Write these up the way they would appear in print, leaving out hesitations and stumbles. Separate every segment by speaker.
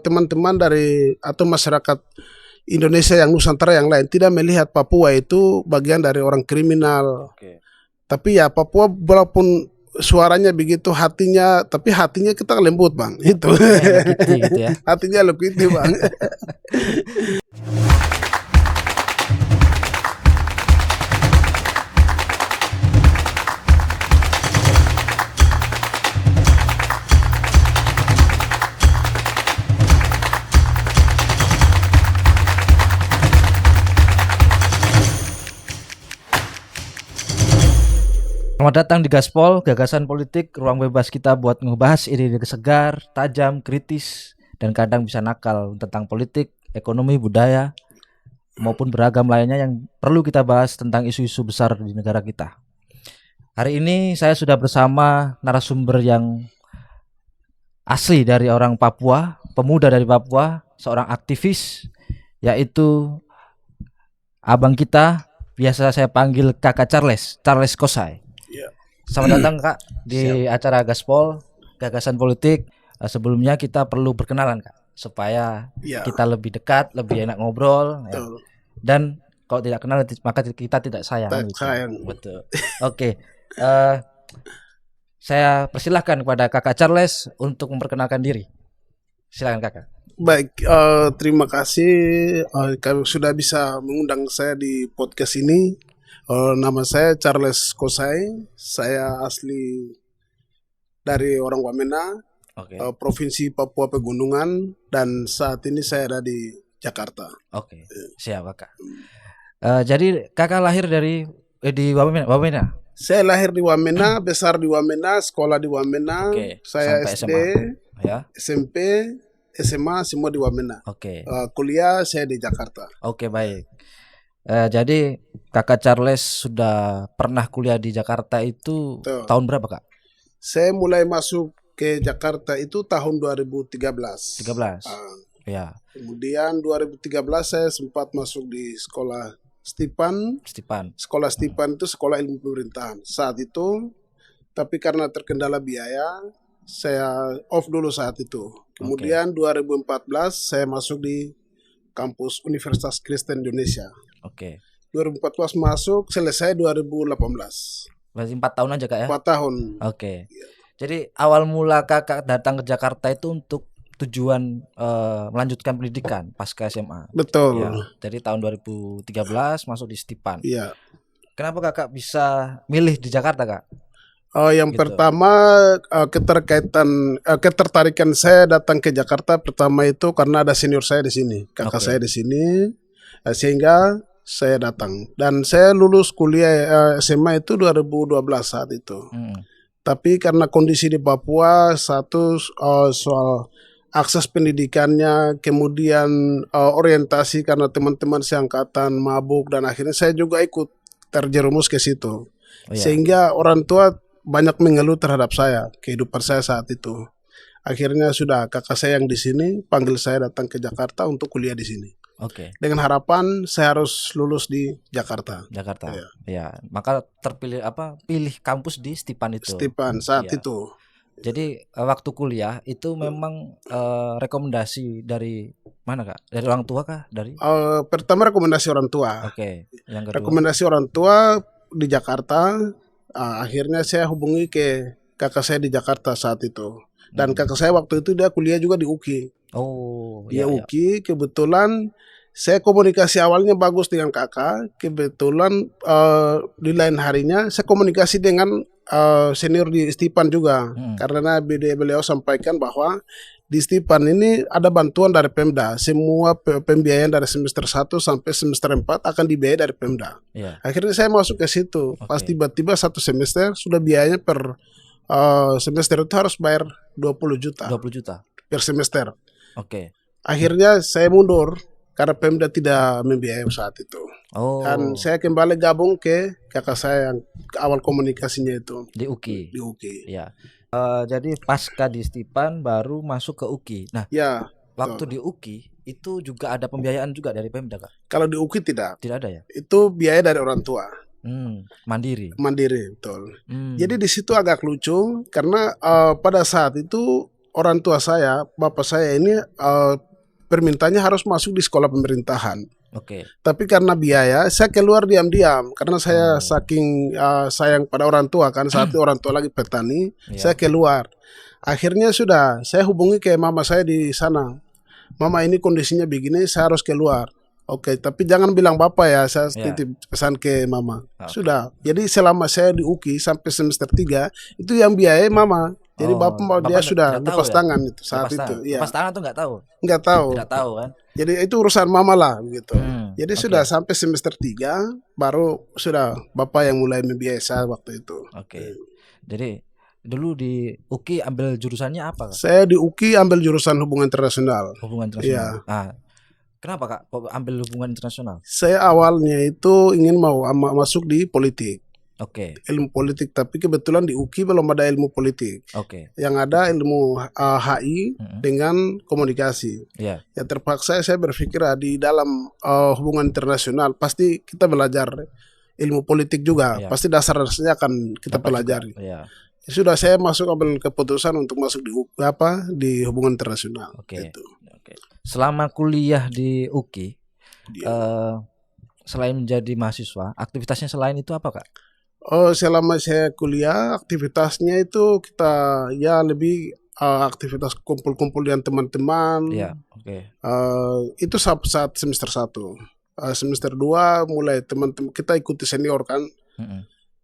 Speaker 1: teman-teman dari atau masyarakat Indonesia yang Nusantara yang lain tidak melihat Papua itu bagian dari orang kriminal.
Speaker 2: Oke.
Speaker 1: Tapi ya Papua walaupun suaranya begitu tapi hatinya kita lembut bang. Itu.
Speaker 2: Gitu ya.
Speaker 1: Hatinya lebih itu bang.
Speaker 2: Selamat datang di Gaspol, gagasan politik, ruang bebas kita buat ngebahas ide-ide segar, tajam, kritis, dan kadang bisa nakal tentang politik, ekonomi, budaya, maupun beragam lainnya yang perlu kita bahas tentang isu-isu besar di negara kita. Hari ini saya sudah bersama narasumber yang asli dari orang Papua, pemuda dari Papua, seorang aktivis, yaitu abang kita, biasa saya panggil Kakak Charles Kosai. Selamat datang Kak di acara Gaspol, gagasan politik. Sebelumnya kita perlu berkenalan Kak, supaya kita lebih dekat, lebih enak ngobrol. Ya. Dan kalau tidak kenal maka kita tidak sayang.
Speaker 1: Sayang.
Speaker 2: Betul. Oke. Saya persilahkan kepada Kakak Charles untuk memperkenalkan diri. Silakan Kakak.
Speaker 1: Baik, terima kasih kalau sudah bisa mengundang saya di podcast ini. Nama saya Charles Kosai, saya asli dari orang Wamena, Provinsi Papua Pegunungan, dan saat ini saya ada di Jakarta.
Speaker 2: Oke, siap Kakak. Jadi Kakak lahir di Wamena?
Speaker 1: Saya lahir di Wamena, besar di Wamena, sekolah di Wamena, saya SD,
Speaker 2: SMA. Ya?
Speaker 1: SMP, SMA semua di Wamena. Kuliah saya di Jakarta.
Speaker 2: Oke, baik. Jadi Kakak Charles sudah pernah kuliah di Jakarta itu tahun berapa Kak?
Speaker 1: Saya mulai masuk ke Jakarta itu tahun 2013.
Speaker 2: 13. Ya.
Speaker 1: Kemudian 2013 saya sempat masuk di sekolah Stipan. Sekolah Stipan itu sekolah ilmu pemerintahan. Saat itu, tapi karena terkendala biaya, saya off dulu saat itu. Kemudian 2014 saya masuk di kampus Universitas Kristen Indonesia. 2014 masuk, selesai 2018.
Speaker 2: Berarti 4 tahun aja Kak ya?
Speaker 1: 4 tahun.
Speaker 2: Ya. Jadi awal mula Kakak datang ke Jakarta itu untuk tujuan melanjutkan pendidikan pasca SMA.
Speaker 1: Betul.
Speaker 2: Ya. Jadi tahun 2013 masuk di Stipan.
Speaker 1: Iya.
Speaker 2: Kenapa Kakak bisa milih di Jakarta Kak?
Speaker 1: Yang pertama ketertarikan saya datang ke Jakarta pertama itu karena ada senior saya di sini, kakak saya di sini, sehingga saya datang. Dan saya lulus kuliah SMA itu 2012 saat itu. Tapi karena kondisi di Papua, satu soal akses pendidikannya, kemudian orientasi karena teman-teman seangkatan mabuk, dan akhirnya saya juga ikut terjerumus ke situ. Sehingga orang tua banyak mengeluh terhadap saya, kehidupan saya saat itu. Akhirnya sudah kakak saya yang di sini panggil saya datang ke Jakarta untuk kuliah di sini. Dengan harapan saya harus lulus di Jakarta.
Speaker 2: Ya, maka pilih kampus di Stipan itu.
Speaker 1: Stipan saat itu.
Speaker 2: Jadi waktu kuliah itu memang rekomendasi dari mana Kak? Dari orang tua kah?
Speaker 1: Pertama rekomendasi orang tua.
Speaker 2: Yang kedua?
Speaker 1: Rekomendasi orang tua di Jakarta. Akhirnya saya hubungi ke kakak saya di Jakarta saat itu. Dan kakak saya waktu itu dia kuliah juga di UKI. UKI, kebetulan saya komunikasi awalnya bagus dengan kakak. Kebetulan di lain harinya saya komunikasi dengan senior di Stipan juga. Karena beliau sampaikan bahwa di Stipan ini ada bantuan dari Pemda. Semua pembiayaan dari semester 1 sampai semester 4 akan dibiayai dari Pemda. Akhirnya saya masuk ke situ. Pas tiba-tiba satu semester sudah biayanya per semester itu harus bayar 20 juta.
Speaker 2: 20 juta
Speaker 1: per semester. Akhirnya saya mundur karena Pemda tidak membiayai saat itu. Dan saya kembali gabung ke kakak saya yang awal komunikasinya itu
Speaker 2: di UKI.
Speaker 1: Ya.
Speaker 2: Jadi pasca di Stipan baru masuk ke UKI. Nah, waktu di UKI itu juga ada pembiayaan juga dari Pemda Kak?
Speaker 1: Kalau di UKI tidak.
Speaker 2: Tidak ada ya?
Speaker 1: Itu biaya dari orang tua.
Speaker 2: Mandiri,
Speaker 1: betul. Jadi di situ agak lucu karena pada saat itu orang tua saya, bapak saya ini permintaannya harus masuk di sekolah pemerintahan.
Speaker 2: Oke.
Speaker 1: Tapi karena biaya, saya keluar diam-diam karena saya saking sayang pada orang tua kan, saat itu orang tua lagi petani, saya keluar. Akhirnya sudah, saya hubungi ke mama saya di sana. Mama, ini kondisinya begini, saya harus keluar. Oke, tapi jangan bilang bapak ya, saya titip pesan ke mama. Sudah, jadi selama saya di UKI sampai semester 3, itu yang biayai mama. Jadi bapak dia sudah lepas tangan itu saat itu.
Speaker 2: Lepas tangan tuh nggak tahu?
Speaker 1: Nggak tahu.
Speaker 2: Tidak tahu kan?
Speaker 1: Jadi itu urusan mama lah gitu. Jadi sudah sampai semester 3 baru sudah bapak yang mulai membiayai saya waktu itu.
Speaker 2: Oke. Jadi dulu di UKI ambil jurusannya apa, Kak?
Speaker 1: Saya di UKI ambil jurusan hubungan internasional.
Speaker 2: Hubungan internasional. Kenapa, Kak, kok ambil hubungan internasional?
Speaker 1: Saya awalnya itu ingin mau masuk di politik.
Speaker 2: Oke.
Speaker 1: Ilmu politik, tapi kebetulan di UKI belum ada ilmu politik.
Speaker 2: Oke.
Speaker 1: Yang ada ilmu HI dengan komunikasi. Ya terpaksa saya berpikir di dalam hubungan internasional pasti kita belajar ilmu politik juga. Pasti dasar-dasarnya akan kita pelajari. Sudah saya ambil keputusan untuk masuk di hubungan internasional. Gitu.
Speaker 2: Selama kuliah di UKI, selain menjadi mahasiswa, aktivitasnya selain itu apa, Kak?
Speaker 1: Selama saya kuliah, aktivitasnya itu kita lebih aktivitas kumpul-kumpul dengan teman-teman. Itu saat semester 1. Semester 2 mulai teman-teman kita ikuti senior kan.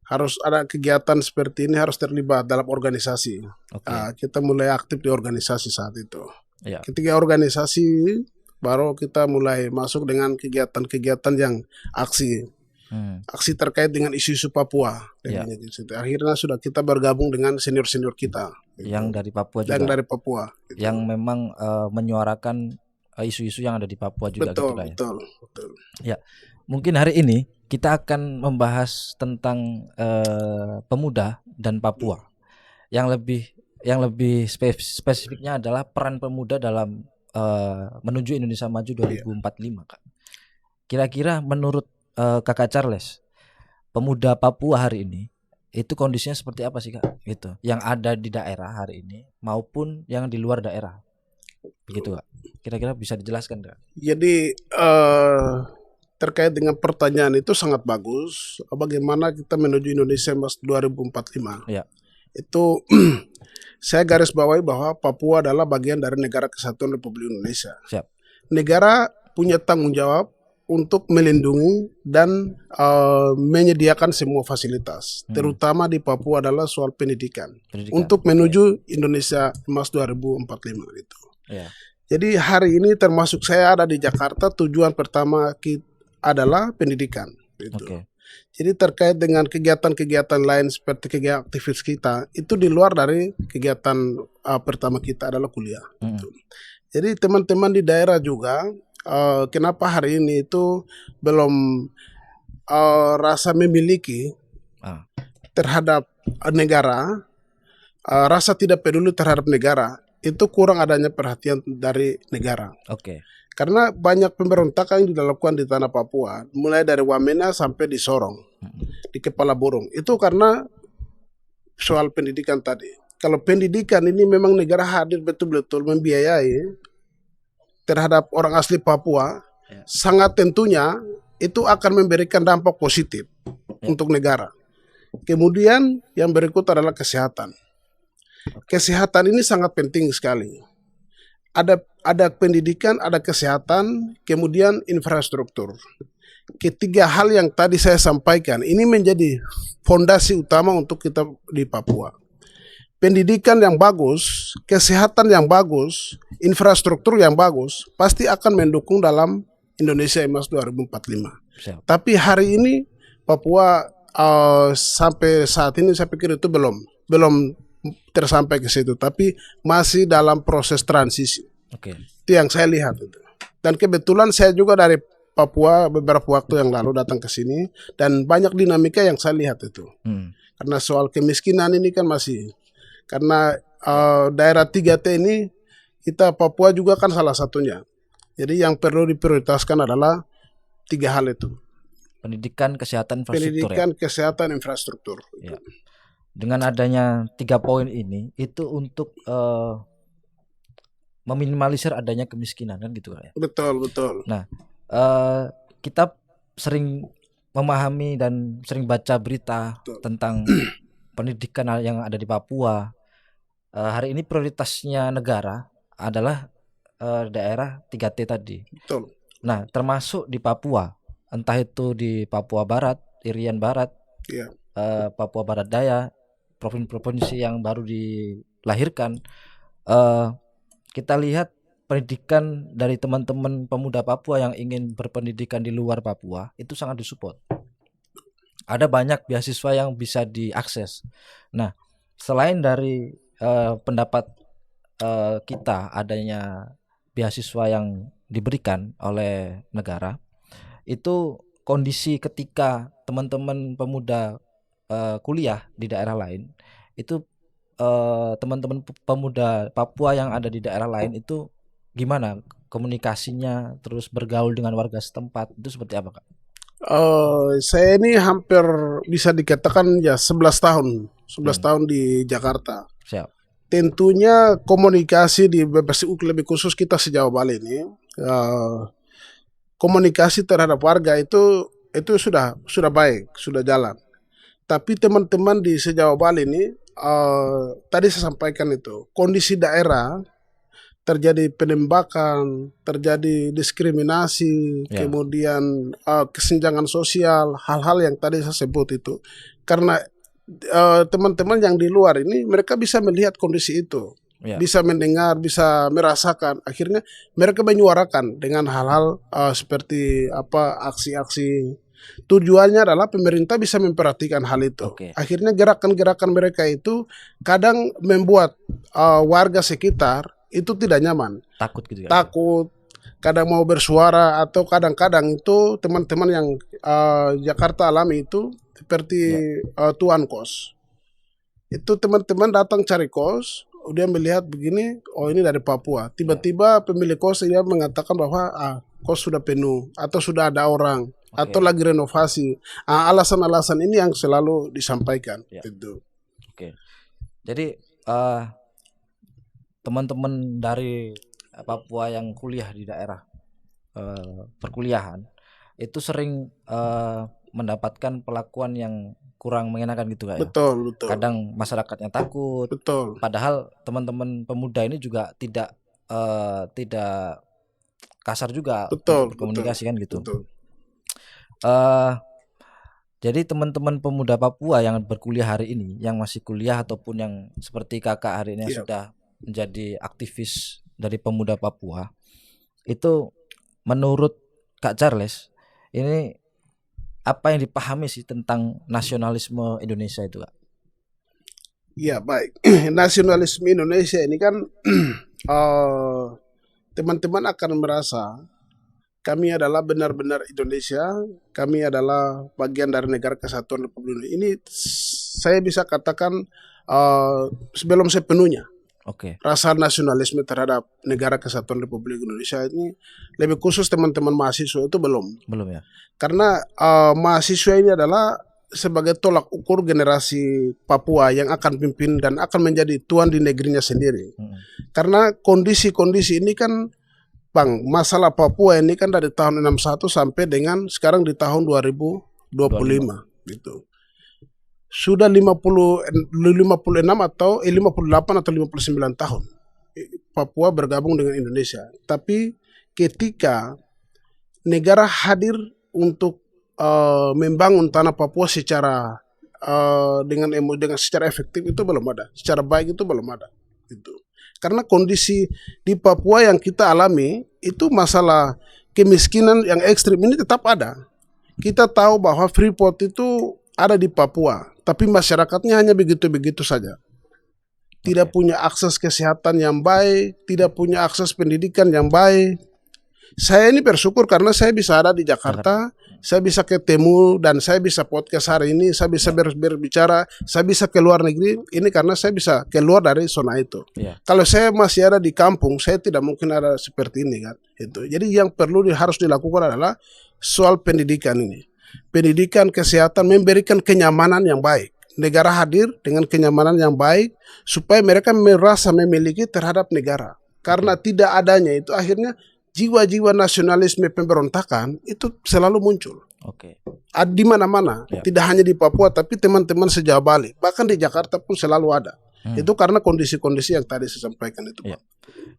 Speaker 1: Harus ada kegiatan seperti ini, harus terlibat dalam organisasi. Kita mulai aktif di organisasi saat itu. Ketika organisasi, baru kita mulai masuk dengan kegiatan-kegiatan yang aksi terkait dengan isu-isu Papua. Akhirnya sudah kita bergabung dengan senior-senior kita
Speaker 2: yang dari Papua juga.
Speaker 1: Yang dari Papua.
Speaker 2: Yang memang menyuarakan isu-isu yang ada di Papua juga.
Speaker 1: Betul.
Speaker 2: Ya, mungkin hari ini kita akan membahas tentang pemuda dan Papua. Yang lebih spesifiknya adalah peran pemuda dalam menuju Indonesia Maju 2045, Kak. Kira-kira menurut Kakak Charles, pemuda Papua hari ini itu kondisinya seperti apa sih, Kak? Gitu. Yang ada di daerah hari ini maupun yang di luar daerah. Begitu, Kak. Kira-kira bisa dijelaskan, Kak?
Speaker 1: Jadi terkait dengan pertanyaan itu sangat bagus. Bagaimana kita menuju Indonesia Mas 2045? Itu saya garis bawahi bahwa Papua adalah bagian dari Negara Kesatuan Republik Indonesia. Negara punya tanggung jawab untuk melindungi dan menyediakan semua fasilitas, terutama di Papua adalah soal pendidikan. Untuk menuju Indonesia Emas 2045 itu. Jadi hari ini termasuk saya ada di Jakarta, tujuan pertama kita adalah pendidikan. Gitu. Jadi terkait dengan kegiatan-kegiatan lain seperti kegiatan aktivis kita, itu di luar dari kegiatan pertama kita adalah kuliah. Gitu. Jadi teman-teman di daerah juga, kenapa hari ini itu belum rasa memiliki terhadap negara, rasa tidak peduli terhadap negara, itu kurang adanya perhatian dari negara. Karena banyak pemberontakan yang dilakukan di tanah Papua, mulai dari Wamena sampai di Sorong, di Kepala Burung. Itu karena soal pendidikan tadi. Kalau pendidikan ini memang negara hadir betul-betul membiayai terhadap orang asli Papua, sangat tentunya itu akan memberikan dampak positif untuk negara. Kemudian yang berikut adalah kesehatan. Kesehatan ini sangat penting sekali. Ada pendidikan, ada kesehatan, kemudian infrastruktur. Ketiga hal yang tadi saya sampaikan ini menjadi fondasi utama untuk kita di Papua. Pendidikan yang bagus, kesehatan yang bagus, infrastruktur yang bagus pasti akan mendukung dalam Indonesia Emas 2045. Tapi hari ini Papua sampai saat ini saya pikir itu belum tersampai ke situ, tapi masih dalam proses transisi. Itu yang saya lihat itu. Dan kebetulan saya juga dari Papua beberapa waktu yang lalu datang ke sini dan banyak dinamika yang saya lihat itu. Karena soal kemiskinan ini kan masih, karena daerah 3T ini kita Papua juga kan salah satunya. Jadi yang perlu diprioritaskan adalah 3 hal itu.
Speaker 2: Pendidikan, kesehatan, infrastruktur.
Speaker 1: Pendidikan, kesehatan, infrastruktur.
Speaker 2: Dengan adanya 3 poin ini itu untuk meminimalisir adanya kemiskinan kan gitu kan ya.
Speaker 1: Betul, betul.
Speaker 2: Nah, kita sering memahami dan sering baca berita
Speaker 1: Betul.
Speaker 2: tentang pendidikan yang ada di Papua. Hari ini prioritasnya negara adalah daerah 3T tadi.
Speaker 1: Betul.
Speaker 2: Nah, termasuk di Papua, entah itu di Papua Barat, Irian Barat,
Speaker 1: Iya.
Speaker 2: Papua Barat Daya, provinsi-provinsi yang baru dilahirkan, kita lihat pendidikan dari teman-teman pemuda Papua yang ingin berpendidikan di luar Papua itu sangat disupport. Ada banyak beasiswa yang bisa diakses. Nah, selain dari pendapat kita adanya beasiswa yang diberikan oleh negara, itu kondisi ketika teman-teman pemuda kuliah di daerah lain, itu teman-teman pemuda Papua yang ada di daerah lain itu gimana komunikasinya, terus bergaul dengan warga setempat itu seperti apa, Kak?
Speaker 1: Saya ini hampir bisa dikatakan ya 11 tahun, 11 tahun di Jakarta.
Speaker 2: Siap.
Speaker 1: Tentunya komunikasi di BPSU lebih khusus kita sejauh Bali ini, komunikasi terhadap warga itu sudah baik, sudah jalan. Tapi teman-teman di sejauh Bali ini, tadi saya sampaikan itu kondisi daerah terjadi penembakan, terjadi diskriminasi, kemudian kesenjangan sosial, hal-hal yang tadi saya sebut itu. Karena teman-teman yang di luar ini mereka bisa melihat kondisi itu, bisa mendengar, bisa merasakan. Akhirnya mereka menyuarakan dengan hal-hal seperti aksi-aksi. Tujuannya adalah pemerintah bisa memperhatikan hal itu. Akhirnya gerakan-gerakan mereka itu kadang membuat warga sekitar itu tidak nyaman,
Speaker 2: takut gitu kan?
Speaker 1: Takut, kadang mau bersuara, atau kadang-kadang itu teman-teman yang Jakarta alami itu seperti tuan kos. Itu teman-teman datang cari kos, dia melihat begini, oh ini dari Papua. Tiba-tiba pemilik kos dia mengatakan bahwa kos sudah penuh, atau sudah ada orang, atau lagi renovasi. Alasan-alasan ini yang selalu disampaikan. Itu.
Speaker 2: Jadi teman-teman dari Papua yang kuliah di daerah perkuliahan itu sering mendapatkan perlakuan yang kurang mengenakan gitu Kak ya.
Speaker 1: Betul.
Speaker 2: Kadang masyarakatnya takut.
Speaker 1: Betul.
Speaker 2: Padahal teman-teman pemuda ini juga tidak kasar juga berkomunikasi kan gitu.
Speaker 1: Betul.
Speaker 2: Jadi teman-teman pemuda Papua yang berkuliah hari ini, yang masih kuliah ataupun yang seperti kakak hari ini yang sudah menjadi aktivis dari pemuda Papua, itu menurut Kak Charles ini apa yang dipahami sih tentang nasionalisme Indonesia itu, Kak?
Speaker 1: Ya baik, nasionalisme Indonesia ini kan teman-teman akan merasa kami adalah benar-benar Indonesia, kami adalah bagian dari negara kesatuan Republik Indonesia. Ini saya bisa katakan sebelum sepenuhnya. Rasa nasionalisme terhadap negara kesatuan Republik Indonesia ini lebih khusus teman-teman mahasiswa itu belum ya. Karena mahasiswa ini adalah sebagai tolak ukur generasi Papua yang akan pimpin dan akan menjadi tuan di negerinya sendiri. Karena kondisi-kondisi ini kan Bang, masalah Papua ini kan dari tahun 61 sampai dengan sekarang di tahun 2025 gitu. Sudah 56 atau 58 atau 59 tahun Papua bergabung dengan Indonesia. Tapi ketika negara hadir untuk membangun tanah Papua secara dengan secara efektif itu belum ada, secara baik itu belum ada. Itu karena kondisi di Papua yang kita alami itu masalah kemiskinan yang ekstrim ini tetap ada. Kita tahu bahwa Freeport itu ada di Papua, tapi masyarakatnya hanya begitu-begitu saja. Tidak punya akses kesehatan yang baik, tidak punya akses pendidikan yang baik. Saya ini bersyukur karena saya bisa ada di Jakarta, saya bisa ketemu dan saya bisa podcast hari ini, saya bisa berbicara, saya bisa keluar negeri. Ini karena saya bisa keluar dari zona itu. Kalau saya masih ada di kampung, saya tidak mungkin ada seperti ini kan. Itu. Jadi yang harus dilakukan adalah soal pendidikan ini. Pendidikan, kesehatan, memberikan kenyamanan yang baik. Negara hadir dengan kenyamanan yang baik supaya mereka merasa memiliki terhadap negara. Karena tidak adanya itu akhirnya jiwa-jiwa nasionalisme pemberontakan itu selalu muncul.
Speaker 2: Oke.
Speaker 1: Di mana-mana,
Speaker 2: Ya.
Speaker 1: tidak hanya di Papua tapi teman-teman sejauh Bali, bahkan di Jakarta pun selalu ada. Itu karena kondisi-kondisi yang tadi saya sampaikan itu.
Speaker 2: Ya.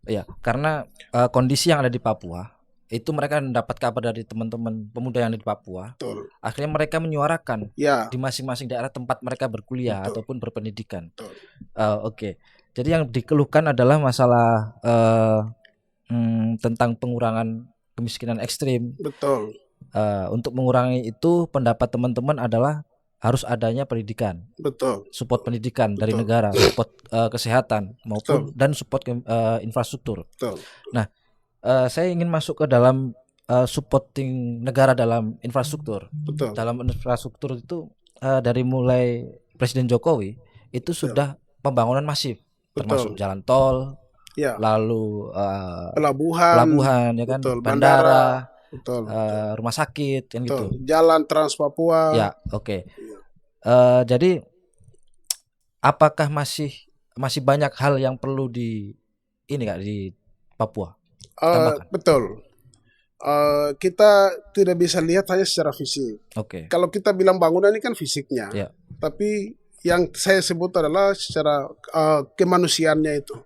Speaker 2: Iya, karena kondisi yang ada di Papua itu mereka mendapat kabar dari teman-teman pemuda yang ada di Papua.
Speaker 1: Betul.
Speaker 2: Akhirnya mereka menyuarakan
Speaker 1: Ya,
Speaker 2: di masing-masing daerah tempat mereka berkuliah ataupun berpendidikan.
Speaker 1: betul.
Speaker 2: Oke. Jadi yang dikeluhkan adalah masalah tentang pengurangan kemiskinan ekstrim.
Speaker 1: Betul.
Speaker 2: Untuk mengurangi itu pendapat teman-teman adalah harus adanya pendidikan,
Speaker 1: Betul.
Speaker 2: support pendidikan dari negara, support kesehatan maupun dan support infrastruktur.
Speaker 1: Betul.
Speaker 2: Nah, saya ingin masuk ke dalam supporting negara dalam infrastruktur.
Speaker 1: Betul.
Speaker 2: Dalam infrastruktur itu dari mulai Presiden Jokowi itu sudah pembangunan masif, termasuk jalan tol,
Speaker 1: Ya.
Speaker 2: lalu
Speaker 1: Pelabuhan,
Speaker 2: ya kan,
Speaker 1: betul.
Speaker 2: bandara,
Speaker 1: betul.
Speaker 2: rumah sakit, kan gitu.
Speaker 1: Betul. Jalan Trans Papua.
Speaker 2: Ya, oke. Jadi apakah masih banyak hal yang perlu di Papua? Tambahkan.
Speaker 1: Betul. Kita tidak bisa lihat hanya secara fisik.
Speaker 2: Oke.
Speaker 1: Kalau kita bilang bangunan ini kan fisiknya,
Speaker 2: Ya.
Speaker 1: tapi yang saya sebut adalah secara kemanusiaannya itu.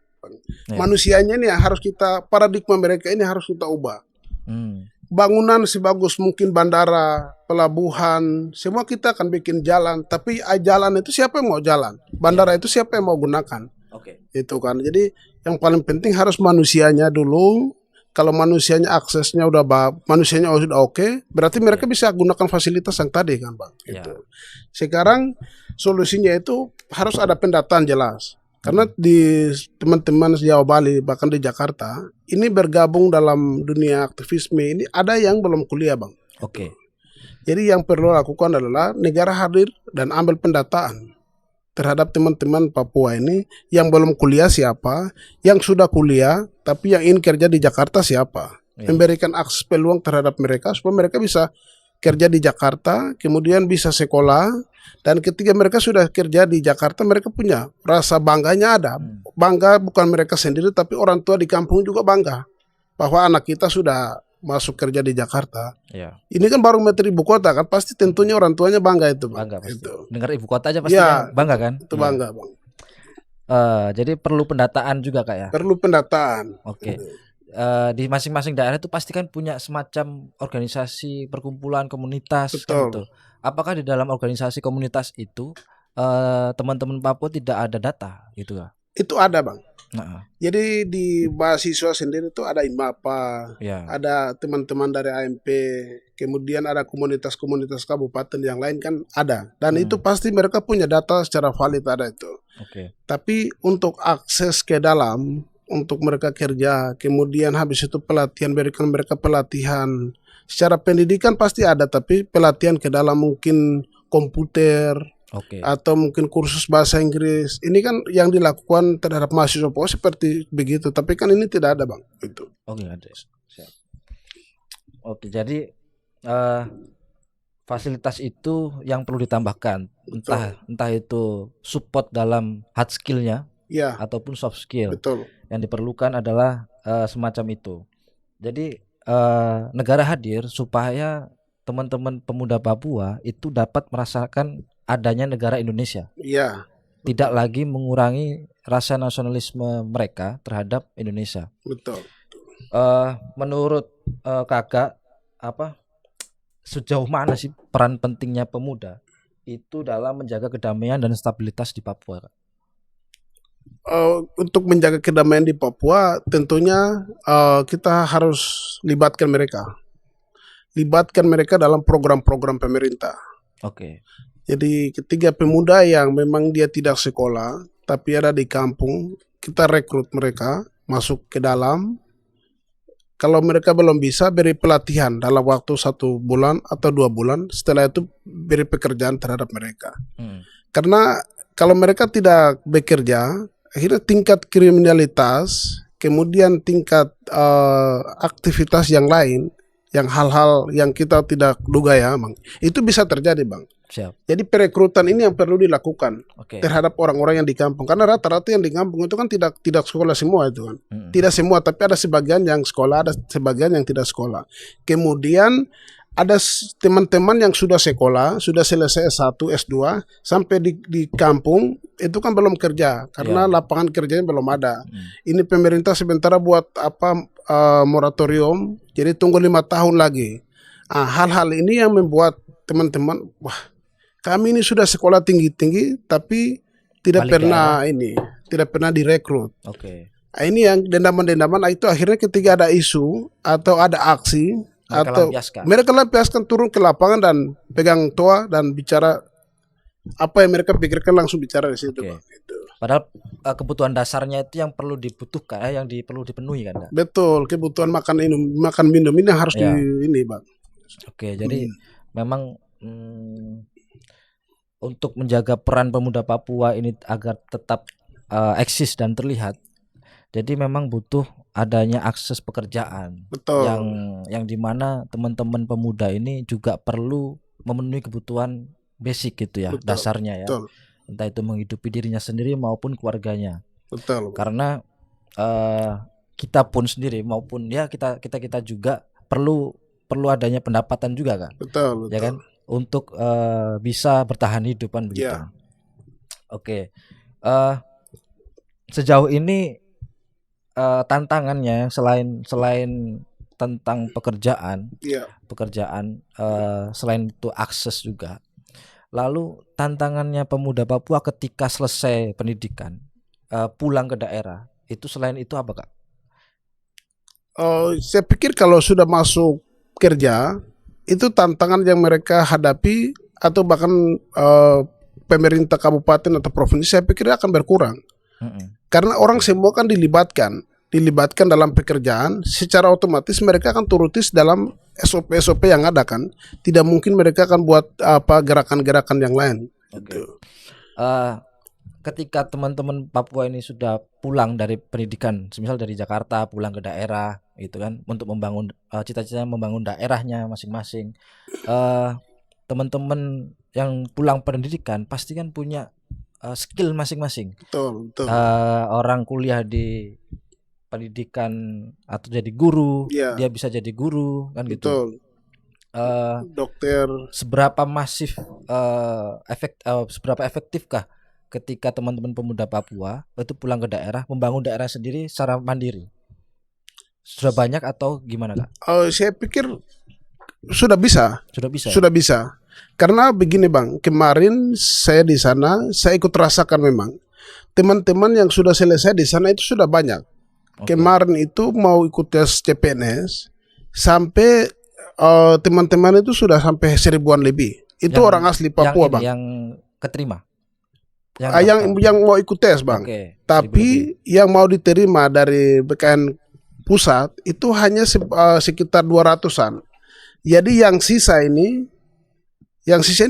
Speaker 2: Ya.
Speaker 1: Manusianya ini yang harus kita, paradigma mereka ini harus kita ubah. Bangunan sebagus mungkin bandara, pelabuhan, semua kita akan bikin jalan. Tapi jalan itu siapa yang mau jalan? Bandara itu siapa yang mau gunakan?
Speaker 2: Oke.
Speaker 1: Itu kan. Jadi yang paling penting harus manusianya dulu. Kalau manusianya aksesnya manusianya sudah oke, berarti mereka bisa gunakan fasilitas yang tadi kan, Bang.
Speaker 2: Ya.
Speaker 1: Itu. Sekarang solusinya itu harus ada pendataan jelas. Karena di teman-teman Jawa Bali bahkan di Jakarta ini bergabung dalam dunia aktivisme ini ada yang belum kuliah, Bang.
Speaker 2: Oke.
Speaker 1: Jadi yang perlu lakukan adalah negara hadir dan ambil pendataan terhadap teman-teman Papua ini yang belum kuliah siapa, yang sudah kuliah tapi yang ingin kerja di Jakarta siapa.
Speaker 2: Ya.
Speaker 1: Memberikan akses peluang terhadap mereka supaya mereka bisa kerja di Jakarta, kemudian bisa sekolah, dan ketika mereka sudah kerja di Jakarta mereka punya rasa bangganya ada. Bangga bukan mereka sendiri tapi orang tua di kampung juga bangga bahwa anak kita sudah masuk kerja di Jakarta.
Speaker 2: Ya.
Speaker 1: Ini kan barometer ibu kota kan, pasti tentunya orang tuanya bangga itu, Bang.
Speaker 2: Bangga pasti.
Speaker 1: Itu.
Speaker 2: Dengar ibu kota aja pasti
Speaker 1: Ya,
Speaker 2: bangga kan?
Speaker 1: Itu bangga, Bang.
Speaker 2: Jadi perlu pendataan juga Kak ya.
Speaker 1: Perlu pendataan.
Speaker 2: Oke. Di masing-masing daerah itu pasti kan punya semacam organisasi, perkumpulan, komunitas kan
Speaker 1: Betul.
Speaker 2: gitu. Apakah di dalam organisasi komunitas itu teman-teman Papua tidak ada data gitu Kak?
Speaker 1: Itu ada, Bang.
Speaker 2: Nah,
Speaker 1: Jadi di mahasiswa sendiri itu ada IMAPA,
Speaker 2: ya.
Speaker 1: ada teman-teman dari AMP, kemudian ada komunitas-komunitas kabupaten yang lain kan ada. Dan itu pasti mereka punya data secara valid ada itu.
Speaker 2: Oke.
Speaker 1: Tapi untuk akses ke dalam, untuk mereka kerja, kemudian habis itu pelatihan, berikan mereka pelatihan. Secara pendidikan pasti ada, tapi pelatihan ke dalam mungkin komputer,
Speaker 2: Oke.
Speaker 1: atau mungkin kursus bahasa Inggris. Ini kan yang dilakukan terhadap mahasiswa Papua seperti begitu, tapi kan ini tidak ada, Bang. Itu.
Speaker 2: Oke, ada. Siap. Oke, jadi fasilitas itu yang perlu ditambahkan, entah itu support dalam hard skill-nya
Speaker 1: Ya,
Speaker 2: ataupun soft skill.
Speaker 1: betul.
Speaker 2: Yang diperlukan adalah semacam itu. Jadi negara hadir supaya teman-teman pemuda Papua itu dapat merasakan adanya negara Indonesia.
Speaker 1: Ya,
Speaker 2: Tidak lagi mengurangi rasa nasionalisme mereka terhadap Indonesia.
Speaker 1: betul.
Speaker 2: Menurut Kakak, sejauh mana sih peran pentingnya pemuda itu dalam menjaga kedamaian dan stabilitas di Papua, Kak?
Speaker 1: Untuk menjaga kedamaian di Papua, tentunya kita harus libatkan mereka. Libatkan mereka dalam program-program pemerintah.
Speaker 2: Oke.
Speaker 1: Jadi ketiga pemuda yang memang dia tidak sekolah, tapi ada di kampung, kita rekrut mereka masuk ke dalam. Kalau mereka belum bisa, beri pelatihan dalam waktu 1 bulan atau 2 bulan. Setelah itu beri pekerjaan terhadap mereka. Karena kalau mereka tidak bekerja, akhirnya tingkat kriminalitas, kemudian tingkat aktivitas yang lain, yang hal-hal yang kita tidak duga ya, Bang, itu bisa terjadi, Bang.
Speaker 2: Siap.
Speaker 1: Jadi perekrutan ini yang perlu dilakukan
Speaker 2: Oke.
Speaker 1: terhadap orang-orang yang di kampung. Karena rata-rata yang di kampung itu kan tidak sekolah semua itu kan. Tidak semua, tapi ada sebagian yang sekolah, ada sebagian yang tidak sekolah. Kemudian ada teman-teman yang sudah sekolah, sudah selesai S1, S2, sampai di kampung itu kan belum kerja karena lapangan kerjanya belum ada. Ini pemerintah sementara buat moratorium, jadi tunggu 5 tahun lagi. Hal-hal ini yang membuat teman-teman, wah, kami ini sudah sekolah tinggi-tinggi tapi tidak
Speaker 2: Balik
Speaker 1: tidak pernah direkrut.
Speaker 2: Oke.
Speaker 1: Ini yang dendaman-dendaman itu akhirnya ketika ada isu atau ada aksi mereka lampiaskan turun ke lapangan dan pegang toa dan bicara apa yang mereka pikirkan, langsung bicara di situ. Bang. Gitu.
Speaker 2: Padahal kebutuhan dasarnya itu yang perlu dibutuhkan, yang perlu dipenuhi kan?
Speaker 1: Betul, kebutuhan makan minum ini harus ini, Bang.
Speaker 2: Oke, jadi memang untuk menjaga peran pemuda Papua ini agar tetap eksis dan terlihat, jadi memang butuh adanya akses pekerjaan.
Speaker 1: Betul.
Speaker 2: Yang dimana teman-teman pemuda ini juga perlu memenuhi kebutuhan basic gitu ya. Betul. Dasarnya ya. Betul. Entah itu menghidupi dirinya sendiri maupun keluarganya.
Speaker 1: Betul.
Speaker 2: Karena kita pun sendiri maupun ya kita juga perlu adanya pendapatan juga kan.
Speaker 1: Betul.
Speaker 2: Ya kan, untuk bisa bertahan hidup kan begitu. Yeah. Oke. Sejauh ini tantangannya selain tentang pekerjaan, selain itu akses juga. Lalu tantangannya pemuda Papua ketika selesai pendidikan pulang ke daerah, itu selain itu apa, Kak?
Speaker 1: Saya pikir kalau sudah masuk kerja, itu tantangan yang mereka hadapi atau bahkan pemerintah kabupaten atau provinsi, saya pikir akan berkurang. Karena orang semua kan dilibatkan dalam pekerjaan, secara otomatis mereka akan turutis dalam SOP yang ada kan. Tidak mungkin mereka akan buat gerakan-gerakan yang lain.
Speaker 2: Gitu. Ketika teman-teman Papua ini sudah pulang dari pendidikan, misal dari Jakarta pulang ke daerah, gitu kan, untuk membangun cita-citanya membangun daerahnya masing-masing. Teman-teman yang pulang pendidikan pasti kan punya skill masing-masing.
Speaker 1: Betul.
Speaker 2: Orang kuliah di pendidikan atau jadi guru, dia bisa jadi guru kan. Betul. Gitu.
Speaker 1: Dokter.
Speaker 2: Seberapa masif seberapa efektifkah ketika teman-teman pemuda Papua itu pulang ke daerah, membangun daerah sendiri secara mandiri? Sudah banyak atau gimana, Kak?
Speaker 1: Saya pikir sudah bisa.
Speaker 2: Sudah bisa.
Speaker 1: Karena begini, Bang, kemarin saya di sana, saya ikut rasakan memang teman-teman yang sudah selesai di sana itu sudah banyak. Kemarin itu mau ikut tes CPNS sampai teman-teman itu sudah sampai 1000-an lebih. Itu orang asli Papua, Bang.
Speaker 2: Yang keterima.
Speaker 1: Yang mau ikut tes, Bang. Tapi yang mau diterima dari BKN pusat itu hanya sekitar 200-an. Jadi yang sisa ini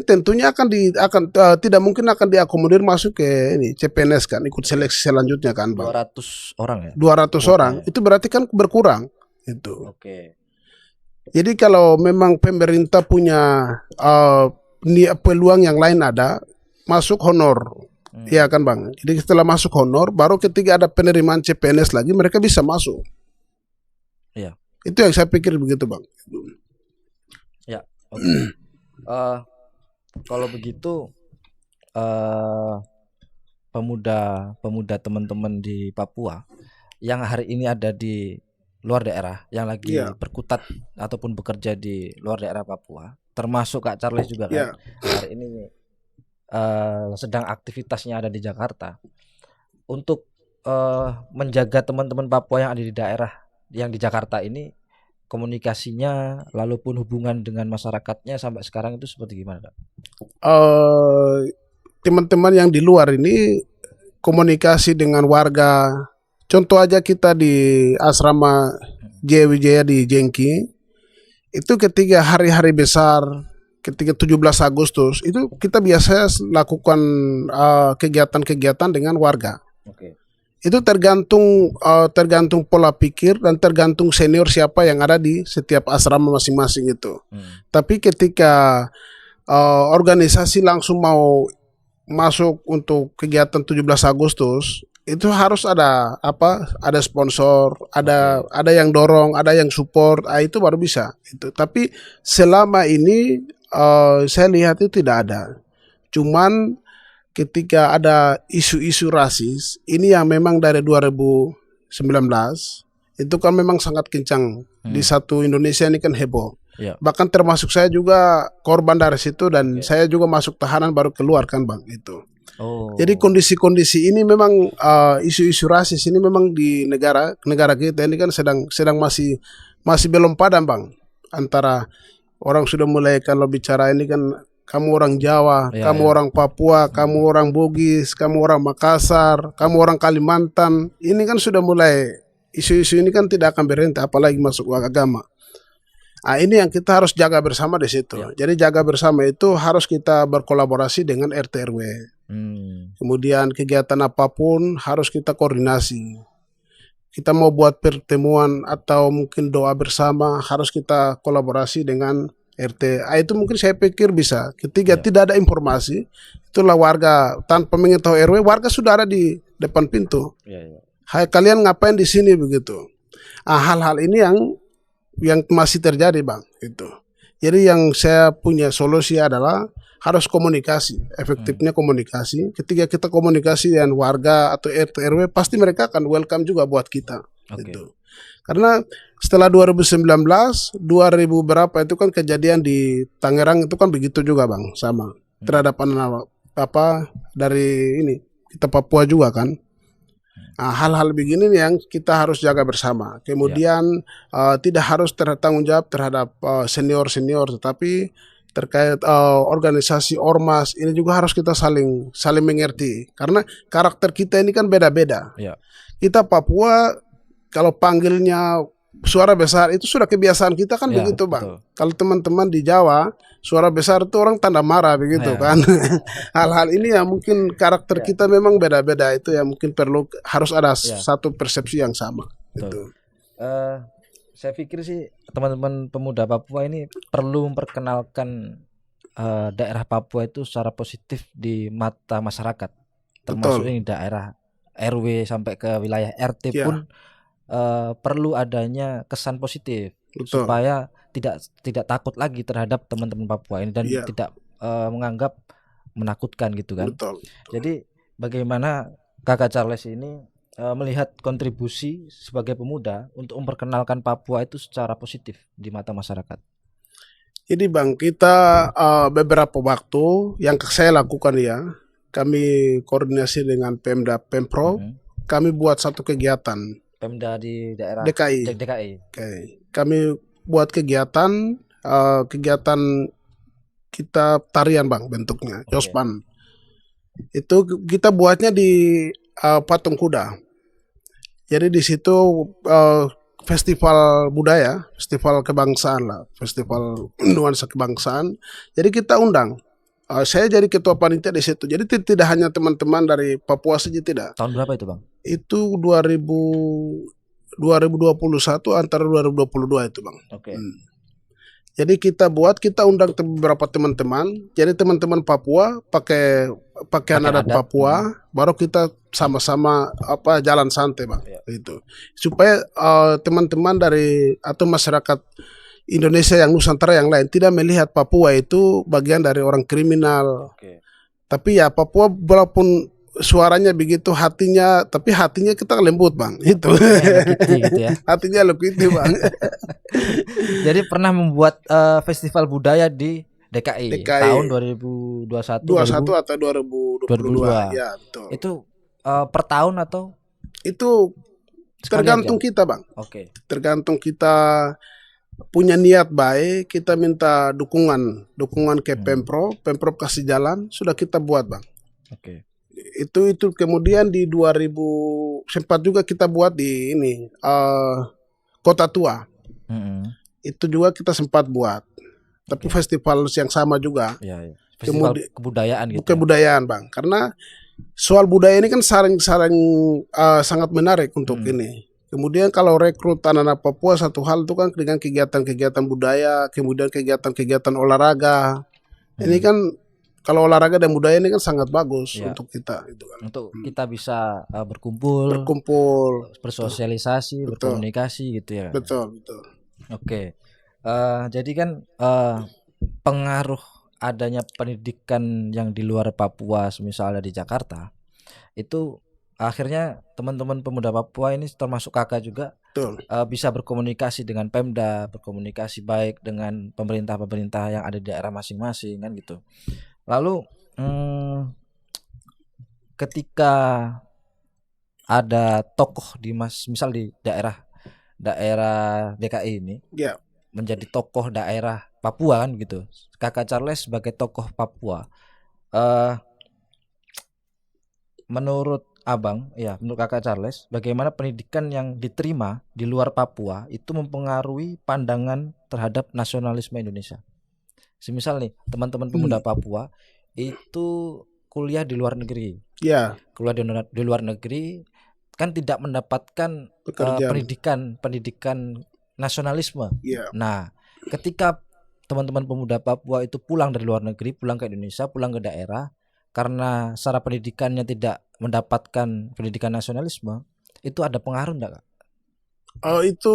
Speaker 1: tentunya tidak mungkin akan diakomodir masuk ke ini CPNS kan, ikut seleksi selanjutnya kan, Bang.
Speaker 2: 200 orang ya?
Speaker 1: 200 orang. Itu berarti kan berkurang itu.
Speaker 2: Oke.
Speaker 1: Jadi kalau memang pemerintah punya peluang yang lain ada, masuk honor. Iya kan, Bang. Jadi setelah masuk honor, baru ketika ada penerimaan CPNS lagi mereka bisa masuk.
Speaker 2: Iya.
Speaker 1: Itu yang saya pikir begitu, Bang.
Speaker 2: Ya, oke. Kalau begitu pemuda teman-teman di Papua yang hari ini ada di luar daerah, yang lagi berkutat ataupun bekerja di luar daerah Papua, termasuk Kak Charles juga kan, hari ini sedang aktivitasnya ada di Jakarta, untuk menjaga teman-teman Papua yang ada di daerah yang di Jakarta ini, komunikasinya lalu pun hubungan dengan masyarakatnya sampai sekarang itu seperti gimana, Kak?
Speaker 1: Teman-teman yang di luar ini komunikasi dengan warga, contoh aja kita di asrama Jaya Wijaya di Jengki, itu ketika hari-hari besar, ketika 17 Agustus itu kita biasa lakukan kegiatan-kegiatan dengan warga. Itu tergantung pola pikir dan tergantung senior siapa yang ada di setiap asrama masing-masing itu. Tapi ketika organisasi langsung mau masuk untuk kegiatan 17 Agustus, itu harus ada apa? Ada sponsor, ada yang dorong, ada yang support, itu baru bisa. Itu. Tapi selama ini saya lihat itu tidak ada. Cuman ketika ada isu-isu rasis, ini yang memang dari 2019 itu kan memang sangat kencang. Di satu Indonesia ini kan heboh. Bahkan termasuk saya juga korban dari situ dan saya juga masuk tahanan baru keluar kan Bang itu. Jadi kondisi-kondisi ini memang isu-isu rasis ini memang di negara kita ini kan sedang masih belum padam Bang. Antara orang sudah mulai kalau bicara ini kan kamu orang Jawa, kamu orang Papua, kamu orang Bugis, kamu orang Makassar, kamu orang Kalimantan. Ini kan sudah mulai isu-isu ini kan tidak akan berhenti apalagi masuk agama. Ini yang kita harus jaga bersama di situ. Jadi jaga bersama itu harus kita berkolaborasi dengan RT RW. Kemudian kegiatan apapun harus kita koordinasi. Kita mau buat pertemuan atau mungkin doa bersama harus kita kolaborasi dengan RT. Itu mungkin saya pikir bisa. Ketika tidak ada informasi, itulah warga tanpa mengetahui RW, warga sudah ada di depan pintu. Hai kalian ngapain di sini begitu. Hal-hal ini yang masih terjadi Bang itu. Jadi yang saya punya solusi adalah harus komunikasi, efektifnya komunikasi. Ketika kita komunikasi dengan warga atau RT RW pasti mereka akan welcome juga buat kita gitu. Karena setelah 2019, 2000 berapa itu kan kejadian di Tangerang itu kan begitu juga Bang, sama terhadap anak apa dari ini kita Papua juga kan. Hal-hal begini yang kita harus jaga bersama. Kemudian tidak harus bertanggung jawab terhadap senior-senior, tetapi terkait organisasi ormas ini juga harus kita saling mengerti. Karena karakter kita ini kan beda-beda. Kita Papua kalau panggilnya suara besar itu sudah kebiasaan kita kan begitu Bang. Kalau teman-teman di Jawa suara besar itu orang tanda marah begitu kan. Hal-hal ini yang mungkin karakter kita memang beda-beda itu yang mungkin harus ada satu persepsi yang sama. Gitu.
Speaker 2: Saya pikir sih teman-teman pemuda Papua ini perlu memperkenalkan daerah Papua itu secara positif di mata masyarakat, termasuk ini daerah RW sampai ke wilayah RT pun perlu adanya kesan positif supaya tidak takut lagi terhadap teman-teman Papua ini dan tidak menganggap menakutkan gitu kan. Jadi bagaimana Kakak Charles ini melihat kontribusi sebagai pemuda untuk memperkenalkan Papua itu secara positif di mata masyarakat?
Speaker 1: Jadi Bang, kita beberapa waktu yang saya lakukan kami koordinasi dengan Pemda Pemprov, kami buat satu kegiatan.
Speaker 2: Pemda di daerah
Speaker 1: DKI. Kami buat kegiatan kita tarian Bang bentuknya, Jospan. Itu kita buatnya di Patung Kuda. Jadi di situ festival budaya, festival kebangsaan lah, festival nuansa kebangsaan. Jadi kita undang. Saya jadi ketua panitia di situ. Jadi tidak hanya teman-teman dari Papua saja tidak.
Speaker 2: Tahun berapa itu Bang?
Speaker 1: Itu 2021 antara 2022 itu Bang. Jadi kita undang beberapa teman-teman. Jadi teman-teman Papua pakai pakaian adat Papua, baru kita sama-sama jalan santai Bang. Itu supaya teman-teman dari atau masyarakat Indonesia yang Nusantara yang lain tidak melihat Papua itu bagian dari orang kriminal. Tapi Papua walaupun suaranya begitu tapi hatinya kita lembut Bang. Itu.
Speaker 2: Gitu ya.
Speaker 1: Hatinya lebih itu Bang.
Speaker 2: Jadi pernah membuat festival budaya di DKI tahun 2021
Speaker 1: atau 2022. Ya, betul.
Speaker 2: Itu per tahun atau?
Speaker 1: Itu tergantung kita Bang. Tergantung kita punya niat baik, kita minta dukungan ke Pemprov kasih jalan, sudah kita buat Bang. Itu kemudian di 2000 sempat juga kita buat di ini Kota Tua. Itu juga kita sempat buat. Tapi festival yang sama juga.
Speaker 2: Festival kebudayaan gitu.
Speaker 1: Kebudayaan Bang. Karena soal budaya ini kan sangat menarik untuk ini. Kemudian kalau rekrut anak-anak Papua satu hal itu kan dengan kegiatan-kegiatan budaya, kemudian kegiatan-kegiatan olahraga. Ini kan kalau olahraga dan budaya ini kan sangat bagus
Speaker 2: Ya.
Speaker 1: untuk kita gitu kan.
Speaker 2: Untuk kita bisa berkumpul,
Speaker 1: Berkumpul.
Speaker 2: bersosialisasi,
Speaker 1: Betul.
Speaker 2: berkomunikasi gitu ya.
Speaker 1: Betul, betul.
Speaker 2: Oke. Jadi kan pengaruh adanya pendidikan yang di luar Papua, misalnya di Jakarta, itu akhirnya teman-teman pemuda Papua ini termasuk kakak juga
Speaker 1: Betul.
Speaker 2: bisa berkomunikasi dengan Pemda, berkomunikasi baik dengan pemerintah-pemerintah yang ada di daerah masing-masing kan gitu. Lalu ketika ada tokoh di misal di daerah DKI ini
Speaker 1: Ya.
Speaker 2: menjadi tokoh daerah Papua kan gitu. Kakak Charles sebagai tokoh Papua, menurut Abang, ya menurut Kakak Charles, bagaimana pendidikan yang diterima di luar Papua itu mempengaruhi pandangan terhadap nasionalisme Indonesia? Semisal nih teman-teman pemuda Papua itu kuliah di luar negeri,
Speaker 1: Ya.
Speaker 2: kuliah di luar negeri kan tidak mendapatkan
Speaker 1: Pekerjaan.
Speaker 2: pendidikan nasionalisme.
Speaker 1: Ya.
Speaker 2: Nah, ketika teman-teman pemuda Papua itu pulang dari luar negeri, pulang ke Indonesia, pulang ke daerah, karena secara pendidikannya tidak mendapatkan pendidikan nasionalisme, itu ada pengaruh enggak, Kak?
Speaker 1: Itu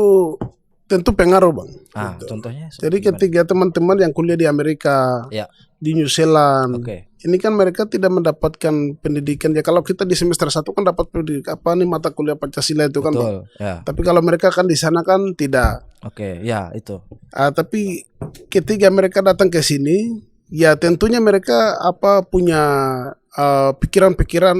Speaker 1: tentu pengaruh, Bang. Gitu.
Speaker 2: Contohnya
Speaker 1: Jadi
Speaker 2: gimana?
Speaker 1: ketika teman-teman yang kuliah di Amerika,
Speaker 2: Ya.
Speaker 1: di New Zealand,
Speaker 2: Oke.
Speaker 1: ini kan mereka tidak mendapatkan pendidikan ya. Kalau kita di semester 1 kan dapat pendidikan mata kuliah Pancasila itu kan, Bang.
Speaker 2: Betul, ya.
Speaker 1: Tapi kalau mereka kan di sana kan tidak.
Speaker 2: Oke, ya itu.
Speaker 1: Tapi ketika mereka datang ke sini, ya tentunya mereka punya pikiran-pikiran,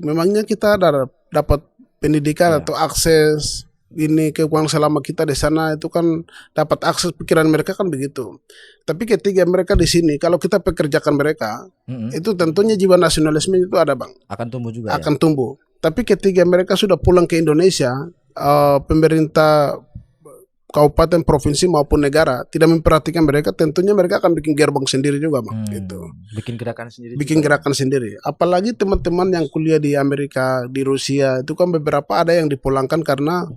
Speaker 1: memangnya kita dapat pendidikan atau akses ini keuangan selama kita di sana itu kan dapat akses, pikiran mereka kan begitu. Tapi ketika mereka di sini, kalau kita pekerjakan mereka, itu tentunya jiwa nasionalisme itu ada, Bang.
Speaker 2: Akan tumbuh juga.
Speaker 1: Akan tumbuh. Tapi ketika mereka sudah pulang ke Indonesia, pemerintah kabupaten, provinsi maupun negara tidak memperhatikan mereka, tentunya mereka akan bikin gerbang sendiri juga, Bang. Gitu.
Speaker 2: Bikin gerakan sendiri.
Speaker 1: Bikin gerakan sendiri. Apalagi teman-teman yang kuliah di Amerika, di Rusia, itu kan beberapa ada yang dipulangkan karena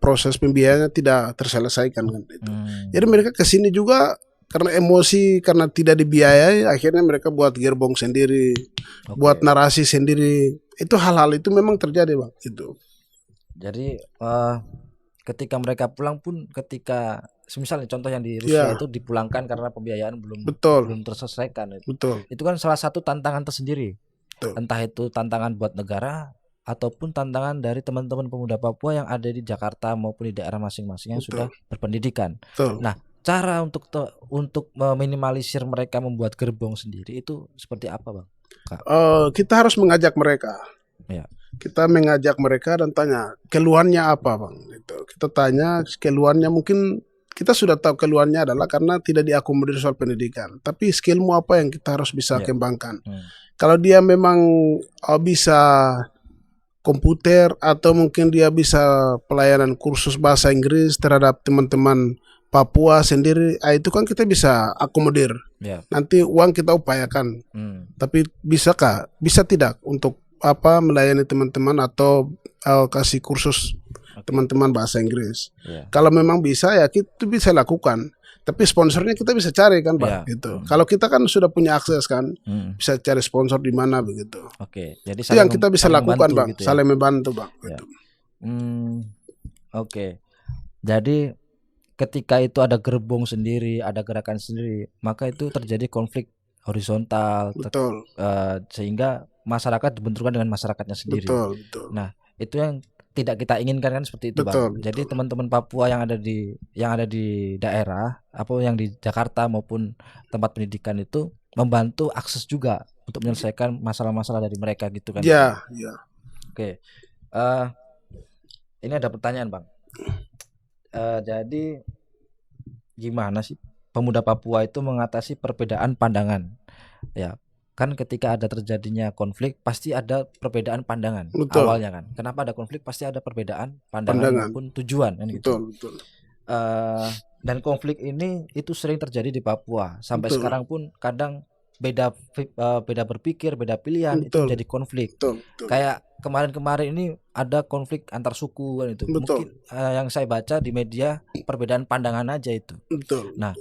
Speaker 1: proses pembiayaannya tidak terselesaikan kan. Gitu. Jadi mereka ke sini juga karena emosi, karena tidak dibiayai, akhirnya mereka buat gerbong sendiri, buat narasi sendiri. Itu hal-hal itu memang terjadi, Bang. Gitu.
Speaker 2: Jadi ketika mereka pulang pun, ketika misalnya contoh yang di Rusia itu dipulangkan karena pembiayaan belum terselesaikan. Itu kan salah satu tantangan tersendiri. Entah itu tantangan buat negara ataupun tantangan dari teman-teman pemuda Papua yang ada di Jakarta maupun di daerah masing-masing yang sudah berpendidikan. Nah, cara untuk meminimalisir mereka membuat gerbong sendiri itu seperti apa, Bang? Kak?
Speaker 1: Kita harus mengajak mereka.
Speaker 2: Ya.
Speaker 1: Kita mengajak mereka dan tanya keluhannya apa, Bang. Gitu. Kita tanya keluhannya, mungkin kita sudah tahu keluhannya adalah karena tidak diakomodir soal pendidikan. Tapi skillmu apa yang kita harus bisa kembangkan. Kalau dia memang bisa komputer atau mungkin dia bisa pelayanan kursus bahasa Inggris terhadap teman-teman Papua sendiri, itu kan kita bisa akomodir. Nanti uang kita upayakan. Tapi bisakah? Bisa tidak untuk melayani teman-teman atau kasih kursus teman-teman bahasa Inggris. Kalau memang bisa, ya kita bisa lakukan. Tapi sponsornya kita bisa cari kan, Pak. Gitu. Kalau kita kan sudah punya akses kan, bisa cari sponsor di mana begitu.
Speaker 2: Jadi
Speaker 1: itu yang kita bisa lakukan, Bang.
Speaker 2: Gitu,
Speaker 1: saling membantu, Bang.
Speaker 2: Gitu. Jadi ketika itu ada gerbong sendiri, ada gerakan sendiri, maka itu terjadi konflik horizontal.
Speaker 1: Betul.
Speaker 2: Sehingga masyarakat dibenturkan dengan masyarakatnya sendiri.
Speaker 1: Betul.
Speaker 2: Nah, itu yang tidak kita inginkan kan, seperti itu, Bang. Jadi teman-teman Papua yang ada di daerah, yang di Jakarta maupun tempat pendidikan itu membantu akses juga untuk menyelesaikan masalah-masalah dari mereka gitu kan.
Speaker 1: Iya.
Speaker 2: Oke. Ini ada pertanyaan, Bang. Jadi gimana sih pemuda Papua itu mengatasi perbedaan pandangan? Ya, kan ketika ada terjadinya konflik pasti ada perbedaan pandangan. Awalnya kan. Kenapa ada konflik pasti ada perbedaan pandangan maupun tujuan kan gitu.
Speaker 1: Betul.
Speaker 2: Dan konflik ini itu sering terjadi di Papua. Sampai sekarang pun kadang beda berpikir, beda pilihan itu jadi konflik. Kayak kemarin-kemarin ini ada konflik antar suku kan itu. Mungkin yang saya baca di media perbedaan pandangan aja itu.
Speaker 1: Betul.
Speaker 2: Nah,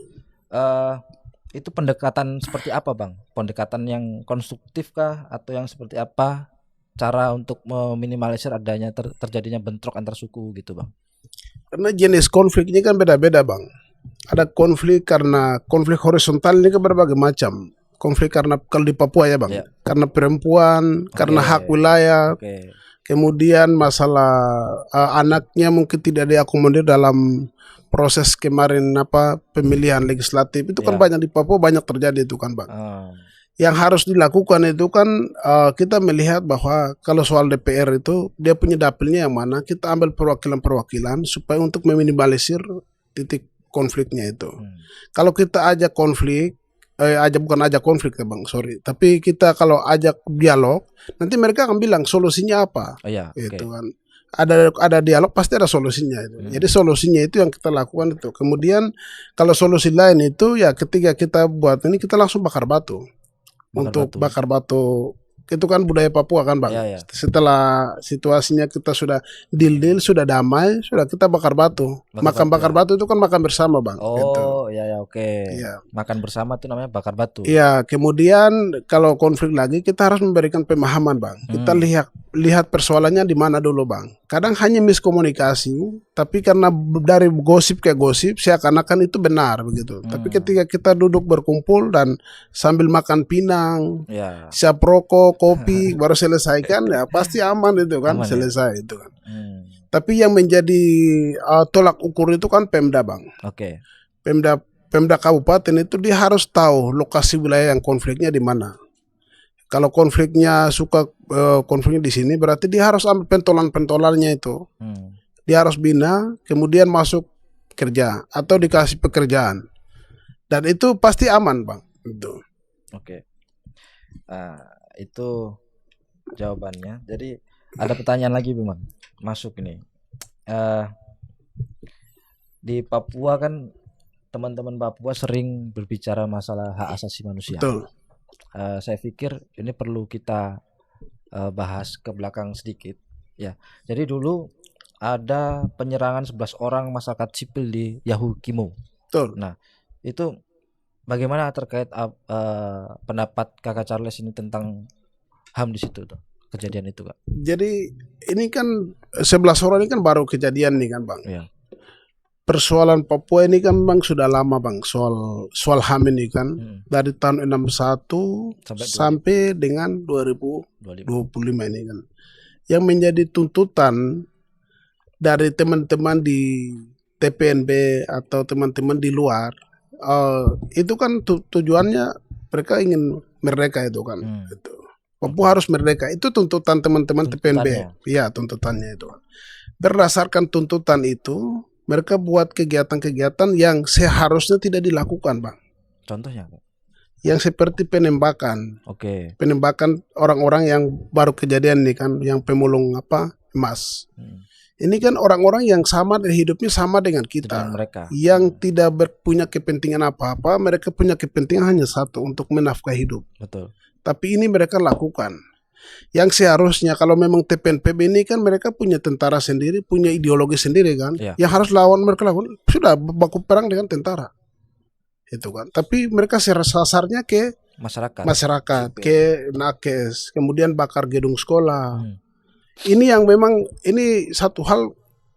Speaker 2: itu pendekatan seperti apa, Bang? Pendekatan yang konstruktif kah atau yang seperti apa cara untuk meminimalisir adanya terjadinya bentrok antar suku gitu, Bang?
Speaker 1: Karena jenis konfliknya kan beda-beda, Bang. Ada konflik karena konflik horizontal ini kan berbagai macam. Konflik karena kalau di Papua ya, Bang,
Speaker 2: Ya.
Speaker 1: karena perempuan, karena hak wilayah,
Speaker 2: Oke.
Speaker 1: kemudian masalah anaknya mungkin tidak diakomodir dalam proses kemarin pemilihan legislatif itu kan
Speaker 2: Ya.
Speaker 1: banyak di Papua, banyak terjadi itu kan, Bang.
Speaker 2: Ah,
Speaker 1: Yang harus dilakukan itu kan kita melihat bahwa kalau soal DPR itu dia punya dapilnya yang mana, kita ambil perwakilan-perwakilan supaya untuk meminimalisir titik konfliknya itu. Kalau kita ajak konflik, bukan ajak konflik ya, Bang, sorry. Tapi kita kalau ajak dialog, nanti mereka akan bilang solusinya apa.
Speaker 2: oh ya, oke.
Speaker 1: Itu kan. Ada dialog pasti ada solusinya itu. Jadi solusinya itu yang kita lakukan itu. Kemudian kalau solusi lain itu ya ketika kita buat ini kita langsung bakar batu. Bakar batu itu kan budaya Papua kan, Bang.
Speaker 2: Ya, ya.
Speaker 1: Setelah situasinya kita sudah deal sudah damai, sudah kita bakar batu. Bakar batu itu kan makan bersama, Bang.
Speaker 2: Oh
Speaker 1: gitu.
Speaker 2: ya oke.
Speaker 1: Iya.
Speaker 2: Makan bersama itu namanya bakar batu.
Speaker 1: Iya, kemudian kalau konflik lagi kita harus memberikan pemahaman, Bang. Kita lihat persoalannya di mana dulu, Bang. Kadang hanya miskomunikasi, tapi karena dari gosip ke gosip seakan-akan itu benar begitu. Tapi ketika kita duduk berkumpul dan sambil makan pinang, siap rokok, kopi, baru selesaikan ya pasti aman itu kan, selesai itu kan. Tapi yang menjadi tolak ukur itu kan Pemda, Bang.
Speaker 2: Oke.
Speaker 1: Pemda kabupaten itu dia harus tahu lokasi wilayah yang konfliknya di mana. Kalau konfliknya konfliknya di sini, berarti dia harus ambil pentolan-pentolannya itu. Dia harus bina, kemudian masuk kerja atau dikasih pekerjaan. Dan itu pasti aman, Bang. Itu.
Speaker 2: Oke. Itu jawabannya. Jadi ada pertanyaan lagi, Bang. Masuk ini. Di Papua kan teman-teman Papua sering berbicara masalah hak asasi manusia.
Speaker 1: Betul.
Speaker 2: Saya pikir ini perlu kita bahas ke belakang sedikit. Ya, jadi dulu ada penyerangan 11 orang masyarakat sipil di Yahukimo.
Speaker 1: Betul.
Speaker 2: Nah, itu bagaimana terkait pendapat Kakak Charles ini tentang HAM di situ tuh, kejadian itu, Kak?
Speaker 1: Jadi ini kan 11 orang ini kan baru kejadian nih kan, Bang.
Speaker 2: Iya.
Speaker 1: Persoalan Papua ini kan, Bang, sudah lama, Bang, soal HAM ini kan dari tahun 61 sampai dengan 2025 ini kan. Yang menjadi tuntutan dari teman-teman di TPNB atau teman-teman di luar itu kan tujuannya mereka ingin merdeka itu kan. Itu. Papua harus merdeka. Itu tuntutan teman-teman TPNB. Iya, tuntutannya itu. Berdasarkan tuntutan itu mereka buat kegiatan-kegiatan yang seharusnya tidak dilakukan, Bang.
Speaker 2: Contohnya, Pak?
Speaker 1: Yang seperti penembakan.
Speaker 2: Oke.
Speaker 1: Penembakan orang-orang yang baru kejadian nih kan, yang pemulung emas. Ini kan orang-orang yang sama dan hidupnya sama dengan kita.
Speaker 2: Dengan mereka.
Speaker 1: Yang tidak punya kepentingan apa-apa, mereka punya kepentingan hanya satu, untuk menafkahi hidup.
Speaker 2: Betul.
Speaker 1: Tapi ini mereka lakukan. Yang seharusnya kalau memang TPNPB ini kan mereka punya tentara sendiri, punya ideologi sendiri kan. Yang harus mereka lawan sudah baku perang dengan tentara. Itu kan. Tapi mereka sasarnya ke masyarakat, ke nakes, kemudian bakar gedung sekolah. Ini yang memang ini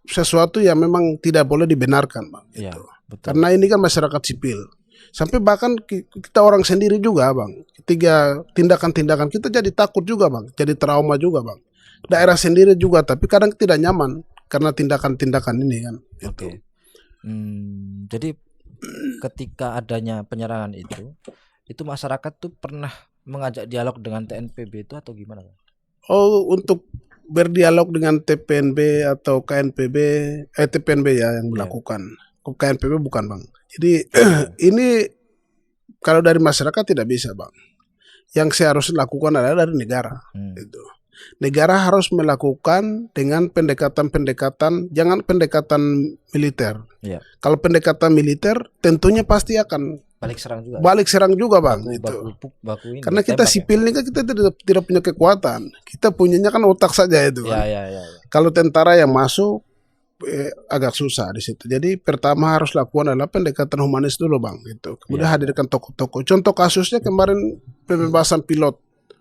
Speaker 1: sesuatu yang memang tidak boleh dibenarkan, Bang. Gitu. Karena ini kan masyarakat sipil. Sampai bahkan kita orang sendiri juga, Bang. Ketika tindakan-tindakan kita jadi takut juga, Bang. Jadi trauma juga, Bang. Daerah sendiri juga, tapi kadang tidak nyaman karena tindakan-tindakan ini kan.
Speaker 2: Oke. Jadi ketika adanya penyerangan itu masyarakat tuh pernah mengajak dialog dengan TNPB itu atau gimana, Bang?
Speaker 1: Oh, untuk berdialog dengan TPNB atau KNPB, TPNB ya yang melakukan. KNPB bukan, Bang. Jadi ini kalau dari masyarakat tidak bisa, Bang. Yang seharusnya lakukan adalah dari negara. Gitu. Negara harus melakukan dengan pendekatan-pendekatan, jangan pendekatan militer. Kalau pendekatan militer tentunya pasti akan balik serang juga, Bang.
Speaker 2: Baku
Speaker 1: karena kita sipil ini kan kita tidak punya kekuatan. Kita punyanya kan otak saja itu. Kan.
Speaker 2: Ya.
Speaker 1: Kalau tentara yang masuk agak susah di situ. Jadi pertama harus lakukan adalah pendekatan humanis dulu bang, gitu. Kemudian hadirkan tokoh-tokoh. Contoh kasusnya kemarin pembebasan pilot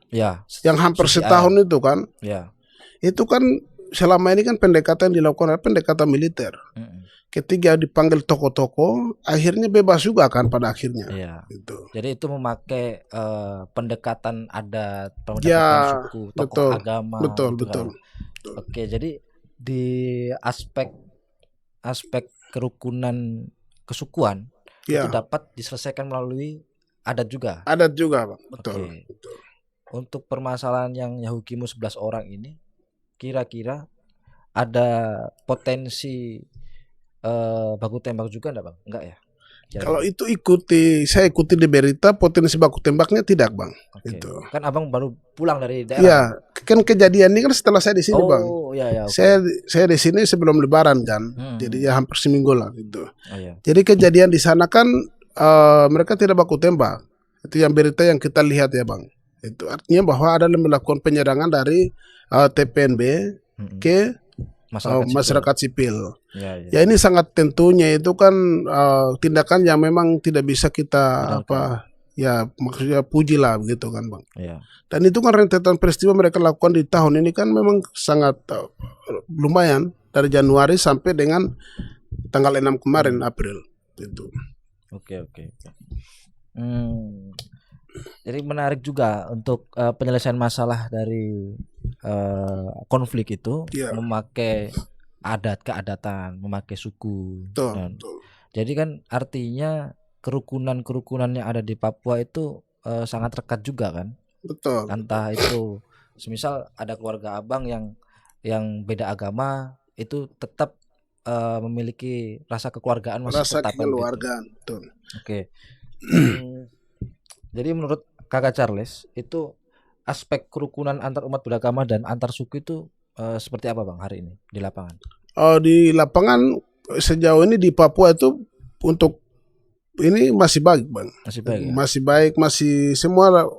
Speaker 2: Ya,
Speaker 1: yang hampir
Speaker 2: Susi
Speaker 1: setahun
Speaker 2: Air.
Speaker 1: itu kan,
Speaker 2: Ya.
Speaker 1: itu kan selama ini kan pendekatan yang dilakukan adalah pendekatan militer.
Speaker 2: Mm-mm.
Speaker 1: Ketika dipanggil tokoh-tokoh, akhirnya bebas juga kan pada akhirnya.
Speaker 2: Iya.
Speaker 1: Gitu.
Speaker 2: Jadi itu memakai pendekatan adat, pendekatan
Speaker 1: Ya,
Speaker 2: suku, tokoh
Speaker 1: betul,
Speaker 2: agama
Speaker 1: betul,
Speaker 2: gitu kan.
Speaker 1: betul. Betul.
Speaker 2: Oke, jadi di aspek aspek kerukunan kesukuan itu
Speaker 1: Ya,
Speaker 2: dapat diselesaikan melalui adat juga.
Speaker 1: adat juga bang, betul.
Speaker 2: Oke. Untuk permasalahan yang Yahukimu 11 orang ini, kira-kira ada potensi baku tembak juga enggak bang? Enggak ya?
Speaker 1: Kalau itu saya ikuti di berita, potensi baku tembaknya tidak bang.
Speaker 2: Oke.
Speaker 1: Itu.
Speaker 2: Kan abang baru pulang dari daerah.
Speaker 1: Iya, kan kejadian ini kan setelah saya di sini bang.
Speaker 2: Oh iya ya. Oke.
Speaker 1: Saya di sini sebelum Lebaran kan, jadi ya hampir seminggu lah gitu.
Speaker 2: Oh iya.
Speaker 1: Jadi kejadian di sana kan mereka tidak baku tembak. Itu yang berita yang kita lihat ya bang. Itu artinya bahwa ada yang melakukan penyerangan dari TPNB ke masyarakat sipil.
Speaker 2: Ya, ya.
Speaker 1: Ya ini sangat tentunya itu kan tindakan yang memang tidak bisa kita maksudnya puji lah begitu kan bang.
Speaker 2: Ya.
Speaker 1: Dan itu kan rentetan peristiwa mereka lakukan di tahun ini kan memang sangat lumayan dari Januari sampai dengan tanggal 6 kemarin April itu.
Speaker 2: Oke. Jadi menarik juga untuk penyelesaian masalah dari konflik itu memakai keadatan, memakai suku.
Speaker 1: Betul.
Speaker 2: Jadi kan artinya kerukunan yang ada di Papua itu sangat rekat juga kan.
Speaker 1: Betul.
Speaker 2: Entah itu semisal ada keluarga abang yang beda agama itu tetap memiliki rasa kekeluargaan masih tetap
Speaker 1: kekeluargaan gitu. Betul.
Speaker 2: Oke. Jadi menurut Kakak Charles itu aspek kerukunan antar umat beragama dan antar suku itu seperti apa bang hari ini di lapangan?
Speaker 1: Di lapangan sejauh ini di Papua itu untuk ini masih baik bang.
Speaker 2: Masih baik ya?
Speaker 1: Masih baik, masih semua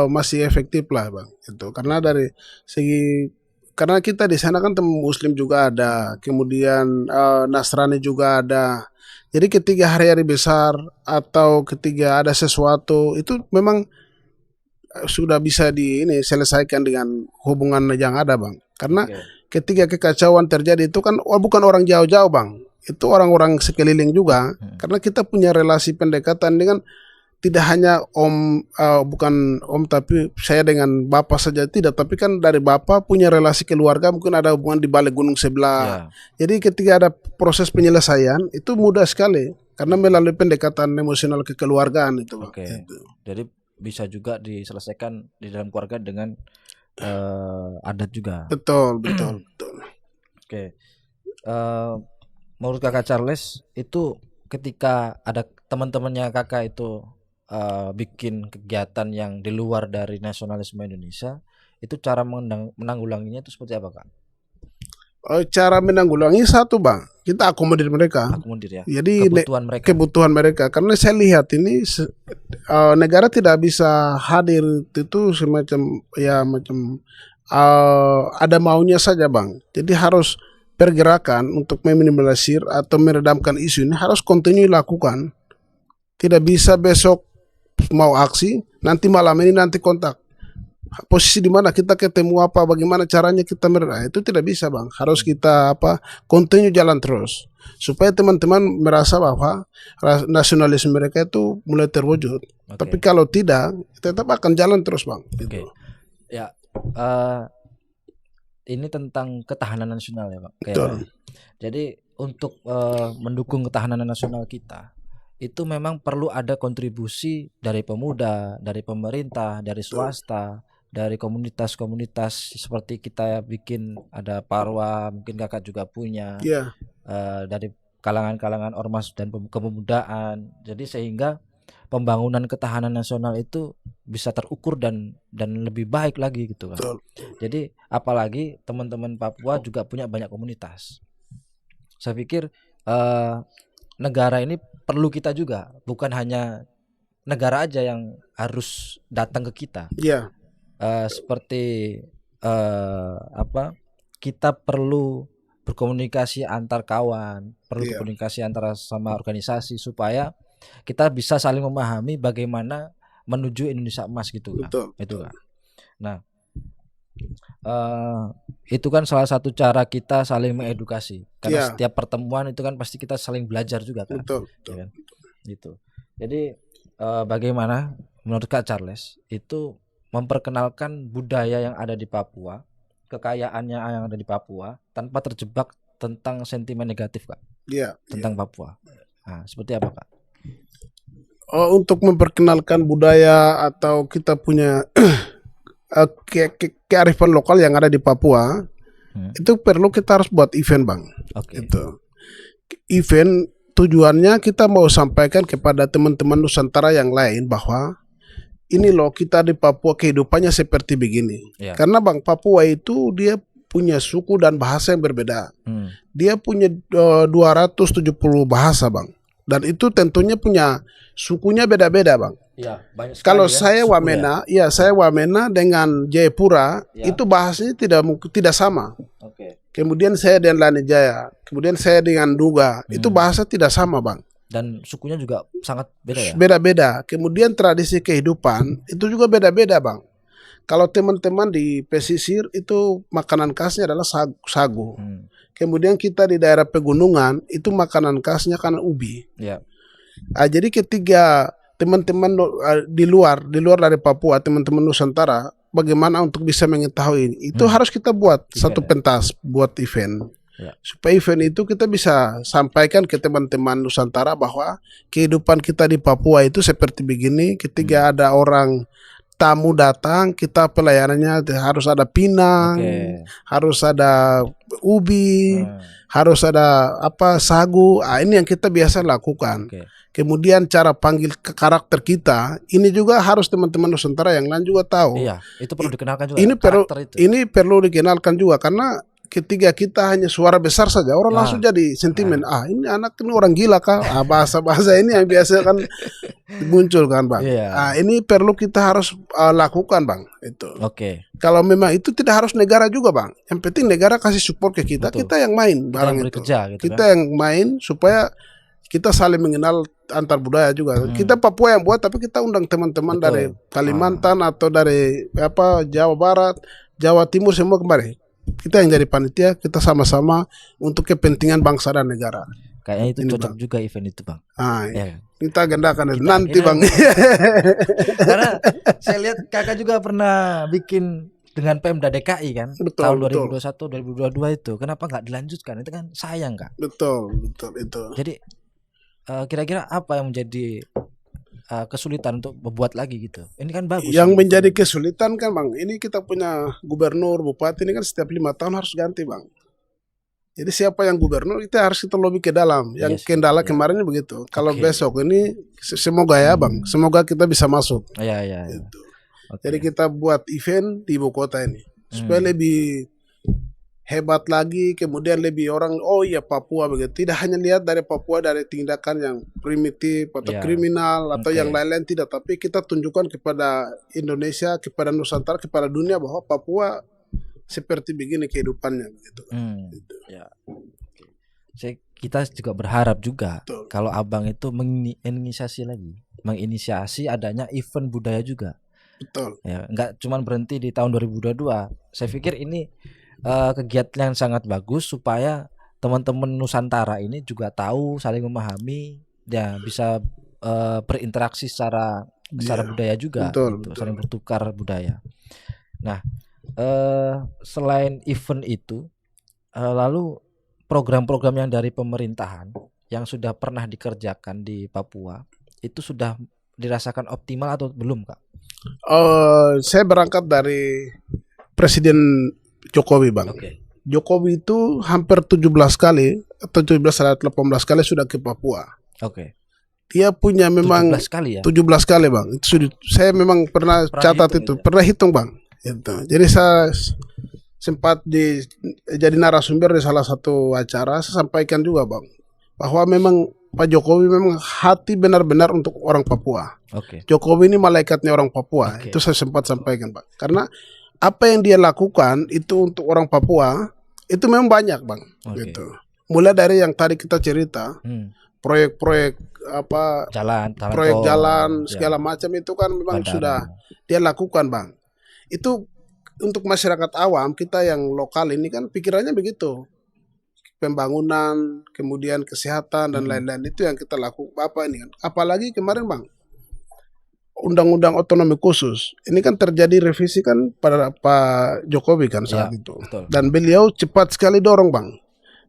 Speaker 1: masih efektif lah bang. Itu karena dari segi karena kita di sana kan Muslim juga ada, kemudian Nasrani juga ada. Jadi ketika hari-hari besar atau ketika ada sesuatu itu memang sudah bisa selesaikan dengan hubungan yang ada bang. Karena ketika kekacauan terjadi itu kan bukan orang jauh-jauh bang, itu orang-orang sekeliling juga. Karena kita punya relasi pendekatan dengan tidak hanya bukan om tapi saya dengan bapak saja tidak, tapi kan dari bapak punya relasi keluarga mungkin ada hubungan di balik gunung sebelah. Jadi ketika ada proses penyelesaian itu mudah sekali karena melalui pendekatan emosional kekeluargaan itu. Itu.
Speaker 2: Jadi bisa juga diselesaikan di dalam keluarga dengan adat juga.
Speaker 1: Betul.
Speaker 2: Oke. Menurut Kakak Charles itu ketika ada teman-temannya kakak itu bikin kegiatan yang di luar dari nasionalisme Indonesia, itu cara menanggulanginya itu seperti apa kan?
Speaker 1: Cara menanggulangi satu bang, kita akomodir mereka.
Speaker 2: Akomodir ya.
Speaker 1: Jadi
Speaker 2: kebutuhan mereka.
Speaker 1: Karena saya lihat ini negara tidak bisa hadir itu semacam ada maunya saja bang. Jadi harus pergerakan untuk meminimalisir atau meredamkan isu ini harus kontinu lakukan. Tidak bisa besok mau aksi, nanti malam ini nanti kontak. Posisi di mana kita ketemu apa, bagaimana caranya kita itu tidak bisa bang. Harus kita kontinu jalan terus supaya teman-teman merasa bahwa nasionalisme mereka itu mulai terwujud. Tapi kalau tidak, tetap akan jalan terus bang. Gitu.
Speaker 2: Ya, ini tentang ketahanan nasional ya bang.
Speaker 1: Betul.
Speaker 2: Jadi untuk mendukung ketahanan nasional kita itu memang perlu ada kontribusi dari pemuda, dari pemerintah, dari swasta, dari komunitas-komunitas seperti kita bikin ada Parwa, mungkin kakak juga punya, dari kalangan-kalangan ormas dan kepemudaan. Jadi sehingga pembangunan ketahanan nasional itu bisa terukur dan lebih baik lagi gitu kan. Jadi apalagi teman-teman Papua juga punya banyak komunitas. Saya pikir negara ini perlu kita juga, bukan hanya negara aja yang harus datang ke kita. Seperti kita perlu berkomunikasi antar kawan, perlu
Speaker 1: Iya.
Speaker 2: berkomunikasi antara sama organisasi supaya kita bisa saling memahami bagaimana menuju Indonesia emas gitu Kak.
Speaker 1: Betul.
Speaker 2: Itu Kak. Nah, itu kan salah satu cara kita saling mengedukasi. Karena
Speaker 1: Iya.
Speaker 2: setiap pertemuan itu kan pasti kita saling belajar juga kan.
Speaker 1: Betul.
Speaker 2: Ya kan? Gitu. Jadi bagaimana menurut Kak Charles itu memperkenalkan budaya yang ada di Papua, kekayaannya yang ada di Papua tanpa terjebak tentang sentimen negatif Kak
Speaker 1: Iya.
Speaker 2: tentang Papua. Nah, seperti apa Kak?
Speaker 1: Untuk memperkenalkan budaya atau kita punya kearifan lokal yang ada di Papua, itu perlu kita harus buat event Bang.
Speaker 2: Oke.
Speaker 1: Itu event tujuannya kita mau sampaikan kepada teman-teman Nusantara yang lain bahwa ini loh kita di Papua kehidupannya seperti begini.
Speaker 2: Ya.
Speaker 1: Karena Bang, Papua itu dia punya suku dan bahasa yang berbeda. Dia punya 270 bahasa Bang. Dan itu tentunya punya sukunya beda-beda Bang.
Speaker 2: Iya, banyak sekali.
Speaker 1: Kalau
Speaker 2: ya,
Speaker 1: saya
Speaker 2: suku
Speaker 1: Wamena, ya saya Wamena dengan Jayapura
Speaker 2: Ya.
Speaker 1: itu bahasanya tidak sama.
Speaker 2: Oke.
Speaker 1: Kemudian saya dengan Lanijaya, kemudian saya dengan Duga, itu bahasa tidak sama Bang.
Speaker 2: Dan sukunya juga sangat beda ya.
Speaker 1: Beda-beda. Kemudian tradisi kehidupan itu juga beda-beda Bang. Kalau teman-teman di pesisir itu makanan khasnya adalah sagu. Kemudian kita di daerah pegunungan itu makanan khasnya kan ubi.
Speaker 2: Ya.
Speaker 1: Jadi ketiga teman-teman di luar dari Papua, teman-teman Nusantara, bagaimana untuk bisa mengetahui ini? Itu harus kita buat satu pentas, buat event.
Speaker 2: Ya.
Speaker 1: Supaya event itu kita bisa sampaikan ke teman-teman Nusantara bahwa kehidupan kita di Papua itu seperti begini. Ketika ada orang tamu datang, kita pelayanannya harus ada pinang, harus ada ubi, harus ada sagu. Ini yang kita biasa lakukan. Kemudian cara panggil ke karakter kita, ini juga harus teman-teman Nusantara yang lain juga tahu.
Speaker 2: Iya, itu perlu dikenalkan juga.
Speaker 1: Ini perlu dikenalkan juga karena ketika kita hanya suara besar saja, orang langsung jadi sentimen. Ini anak ini orang gila kah? Bahasa-bahasa ini yang biasa kan muncul kan Bang. Ini perlu kita harus lakukan Bang. Itu. Kalau memang itu tidak harus negara juga Bang. Yang penting negara kasih support ke kita, kita yang main barang itu. Kita yang main supaya kita saling mengenal antar budaya juga. Kita Papua yang buat, tapi kita undang teman-teman dari Kalimantan atau dari Jawa Barat, Jawa Timur, semua kembali. Kita yang jadi panitia, kita sama-sama untuk kepentingan bangsa dan negara.
Speaker 2: Kayaknya itu cocok Bang. Juga event itu Bang.
Speaker 1: Kita agendakan nanti Bang.
Speaker 2: Karena saya lihat kakak juga pernah bikin dengan Pemda DKI kan, tahun 2021, 2022 itu. Kenapa nggak dilanjutkan? Itu kan sayang Kak.
Speaker 1: Betul itu.
Speaker 2: Jadi kira-kira apa yang menjadi kesulitan untuk membuat lagi gitu? Ini kan bagus.
Speaker 1: Yang menjadi kesulitan kan Bang, ini kita punya gubernur, bupati ini kan setiap 5 tahun harus ganti Bang. Jadi siapa yang gubernur itu harus kita lobby ke dalam. Yang kendala kemarinnya begitu. Kalau besok ini semoga ya Bang, semoga kita bisa masuk. Gitu. Jadi kita buat event di ibu kota ini supaya lebih hebat lagi, kemudian lebih orang Papua begitu. Tidak hanya lihat dari Papua dari tindakan yang primitif atau kriminal atau yang lain-lain, tidak, tapi kita tunjukkan kepada Indonesia, kepada Nusantara, kepada dunia bahwa Papua seperti begini kehidupannya begitu. Gitu.
Speaker 2: Kita juga berharap juga kalau Abang itu menginisiasi adanya event budaya juga.
Speaker 1: Betul.
Speaker 2: Ya, enggak cuma berhenti di tahun 2022. Saya pikir ini kegiatan yang sangat bagus supaya teman-teman Nusantara ini juga tahu, saling memahami, ya bisa berinteraksi secara budaya juga,
Speaker 1: betul.
Speaker 2: Saling bertukar budaya. Nah, selain event itu, lalu program-program yang dari pemerintahan yang sudah pernah dikerjakan di Papua itu sudah dirasakan optimal atau belum Kak?
Speaker 1: Saya berangkat dari Presiden Jokowi Bang. Jokowi itu hampir 17 kali atau 18 kali sudah ke Papua. Dia punya memang
Speaker 2: 17 kali ya?
Speaker 1: 17 kali Bang. Itu saya memang pernah catat itu, pernah hitung Bang. Itu. Jadi saya sempat jadi narasumber di salah satu acara, saya sampaikan juga Bang bahwa memang Pak Jokowi memang hati benar-benar untuk orang Papua. Jokowi ini malaikatnya orang Papua. Itu saya sempat sampaikan Pak. Karena apa yang dia lakukan itu untuk orang Papua, Itu memang banyak bang,
Speaker 2: Oke.
Speaker 1: gitu. Mulai dari yang tadi kita cerita, proyek-proyek apa,
Speaker 2: Jalan
Speaker 1: proyek
Speaker 2: tol,
Speaker 1: jalan
Speaker 2: ya,
Speaker 1: segala macam itu kan memang
Speaker 2: bandara.
Speaker 1: sudah dia lakukan bang. Itu untuk masyarakat awam kita yang lokal ini kan pikirannya begitu, pembangunan, kemudian kesehatan dan lain-lain itu yang kita lakukan apa ini kan. Apalagi kemarin bang, undang-undang otonomi khusus ini kan terjadi revisi kan pada Pak Jokowi kan
Speaker 2: Ya,
Speaker 1: saat itu,
Speaker 2: betul.
Speaker 1: dan beliau cepat sekali dorong bang.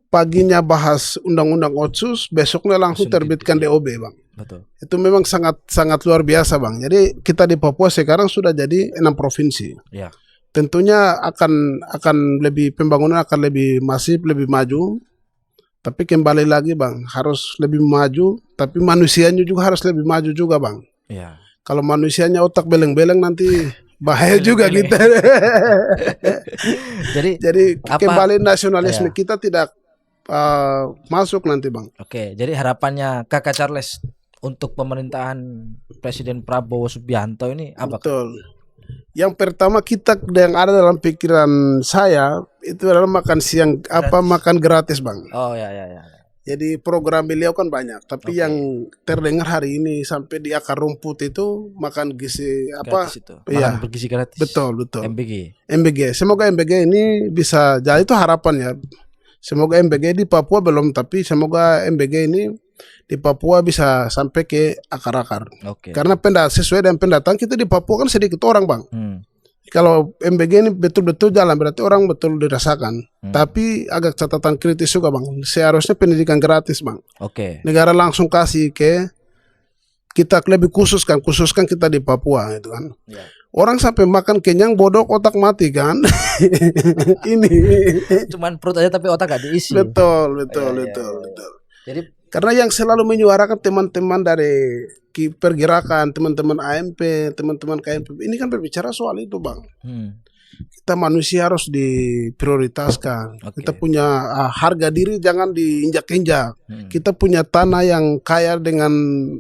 Speaker 1: Paginya bahas undang-undang otsus, besoknya langsung terbitkan DOB bang.
Speaker 2: Betul.
Speaker 1: Itu memang sangat sangat luar biasa bang. Jadi kita di Papua sekarang sudah jadi 6 provinsi.
Speaker 2: Ya.
Speaker 1: Tentunya akan lebih, pembangunan akan lebih masif, lebih maju. Tapi kembali lagi bang, harus lebih maju. Tapi manusianya juga harus lebih maju juga bang.
Speaker 2: Ya.
Speaker 1: Kalau manusianya otak beleng-beleng nanti bahaya juga kita. Jadi kembali nasionalisme kita tidak masuk nanti bang.
Speaker 2: Oke, jadi harapannya Kakak Charles untuk pemerintahan Presiden Prabowo Subianto ini apa?
Speaker 1: Betul. Yang pertama kita yang ada dalam pikiran saya itu adalah makan siang gratis. Makan gratis bang.
Speaker 2: Oh ya.
Speaker 1: Jadi program beliau kan banyak, tapi yang terdengar hari ini sampai di akar rumput itu makan gizi
Speaker 2: gratis itu. Makan bergizi gratis.
Speaker 1: Betul.
Speaker 2: MBG.
Speaker 1: Semoga MBG ini bisa jadi, itu harapannya. Semoga MBG di Papua belum, tapi semoga MBG ini di Papua bisa sampai ke akar-akar. Karena sesuai dengan pendatang kita di Papua kan sedikit orang bang. Kalau MBG ini betul-betul jalan berarti orang betul dirasakan. Tapi agak catatan kritis juga bang. Seharusnya pendidikan gratis bang. Negara langsung kasih ke kita, lebih khususkan kita di Papua itu kan. Orang sampai makan kenyang bodoh otak mati kan. Ini
Speaker 2: cuman perut aja tapi otak gak diisi.
Speaker 1: Betul. Jadi karena yang selalu menyuarakan teman-teman dari pergerakan, teman-teman AMP, teman-teman KMP ini kan berbicara soal itu bang. Kita manusia harus diprioritaskan. Kita punya harga diri jangan diinjak-injak. Kita punya tanah yang kaya dengan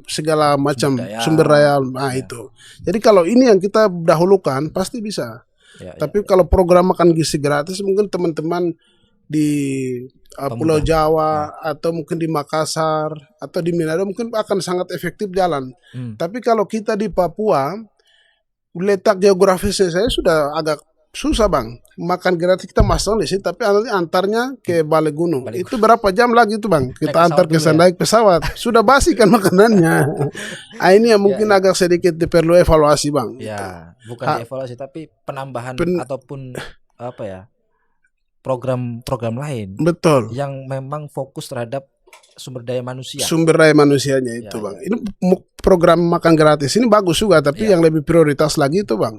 Speaker 1: segala macam sumber daya. Itu. Jadi kalau ini yang kita dahulukan pasti bisa. Tapi kalau program makan gizi gratis mungkin teman-teman di Pulau Jawa atau mungkin di Makassar atau di Manado mungkin akan sangat efektif jalan. Tapi kalau kita di Papua, letak geografisnya saya sudah agak susah bang. Makan gratis kita masuk di sini, tapi nanti antarnya ke Balai Gunung. Itu berapa jam lagi itu bang? Kita antar ke sana naik pesawat. Sudah basi kan makanannya. Ini yang mungkin agak sedikit perlu evaluasi bang.
Speaker 2: Ya, bukan evaluasi tapi penambahan ataupun apa ya? Program lain. Betul. Yang memang fokus terhadap sumber daya manusia.
Speaker 1: Sumber daya manusianya itu bang. Ini program makan gratis ini bagus juga, tapi yang lebih prioritas lagi itu bang.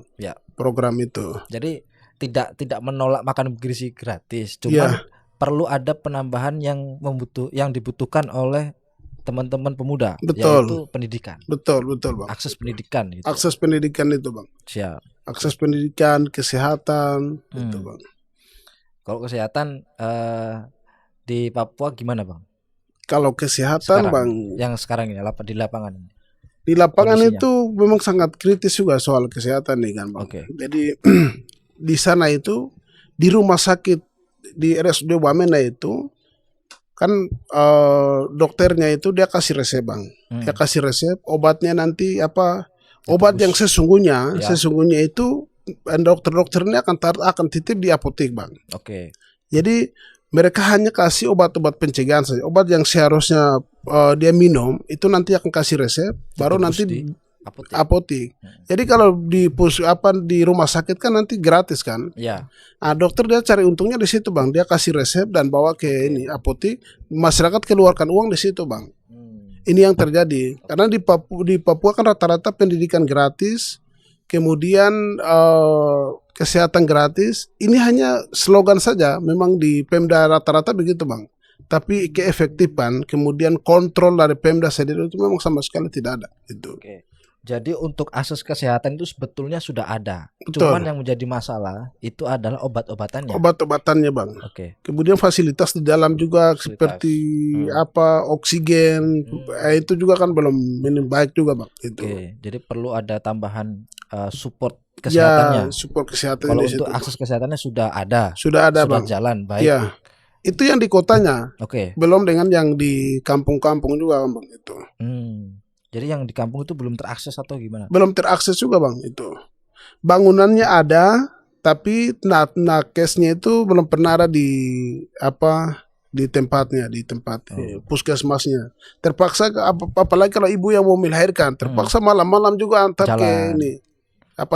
Speaker 1: Program itu.
Speaker 2: Jadi tidak menolak makan gizi gratis, cuma perlu ada penambahan yang dibutuhkan oleh teman-teman pemuda. Yaitu pendidikan.
Speaker 1: Betul bang.
Speaker 2: Akses pendidikan. Gitu.
Speaker 1: Akses pendidikan itu bang.
Speaker 2: Siap.
Speaker 1: Akses pendidikan, kesehatan, itu bang.
Speaker 2: Kalau kesehatan di Papua gimana bang?
Speaker 1: Kalau kesehatan bang,
Speaker 2: yang sekarang ini di lapangan.
Speaker 1: Di lapangan kondisinya itu memang sangat kritis juga soal kesehatan nih kan bang. Jadi di sana itu di rumah sakit di RSUD Wamena itu kan dokternya itu dia kasih resep bang. Dia kasih resep obatnya nanti obat yang sesungguhnya itu dokter-dokternya akan titip di apotek bang. Jadi mereka hanya kasih obat-obat pencegahan saja. Obat yang seharusnya dia minum itu nanti akan kasih resep, baru nanti di apotek. Jadi kalau di rumah sakit kan nanti gratis kan. Dokter dia cari untungnya di situ bang. Dia kasih resep dan bawa ke ini apotek. Masyarakat keluarkan uang di situ bang. Ini yang terjadi karena di Papua kan rata-rata pendidikan gratis. Kemudian kesehatan gratis, ini hanya slogan saja, memang di Pemda rata-rata begitu bang. Tapi keefektifan, kemudian kontrol dari Pemda sendiri itu memang sama sekali tidak ada. Itu.
Speaker 2: Jadi untuk akses kesehatan itu sebetulnya sudah ada. Cuman yang menjadi masalah itu adalah obat-obatannya. Obat-obatannya
Speaker 1: bang. Kemudian fasilitas di dalam juga seperti oksigen, itu juga kan belum baik juga bang. Itu.
Speaker 2: Jadi perlu ada tambahan support kesehatannya.
Speaker 1: support kesehatan
Speaker 2: Kalau
Speaker 1: di
Speaker 2: untuk
Speaker 1: situ.
Speaker 2: akses kesehatannya sudah ada,
Speaker 1: Sudah ada,
Speaker 2: sudah
Speaker 1: Bang.
Speaker 2: jalan baik.
Speaker 1: Ya, itu yang di kotanya.
Speaker 2: Oke.
Speaker 1: Belum dengan yang di kampung-kampung juga, Bang, itu.
Speaker 2: Jadi yang di kampung itu belum terakses atau gimana?
Speaker 1: Belum terakses juga, Bang, itu. Bangunannya ada, tapi nakesnya itu belum pernah ada di di tempat puskesmasnya. Terpaksa apalagi kalau ibu yang mau melahirkan, terpaksa malam-malam juga antar ke
Speaker 2: Jalan.
Speaker 1: ini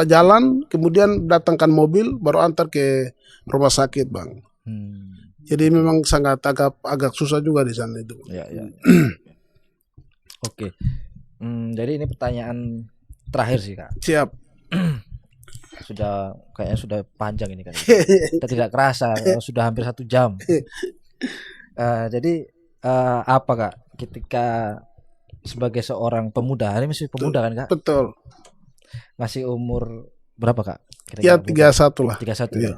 Speaker 1: jalan, kemudian datangkan mobil baru antar ke rumah sakit, Bang. Jadi memang sangat agak susah juga di sana itu.
Speaker 2: Ya. Oke. Jadi ini pertanyaan terakhir sih, Kak.
Speaker 1: Siap.
Speaker 2: Kayaknya sudah panjang ini kan. Kita tidak kerasa sudah hampir 1 jam. Jadi apa, Kak, ketika sebagai seorang pemuda, ini masih pemuda kan, Kak?
Speaker 1: Betul.
Speaker 2: Masih umur berapa, Kak?
Speaker 1: Ya 31 lah.
Speaker 2: 31
Speaker 1: ya.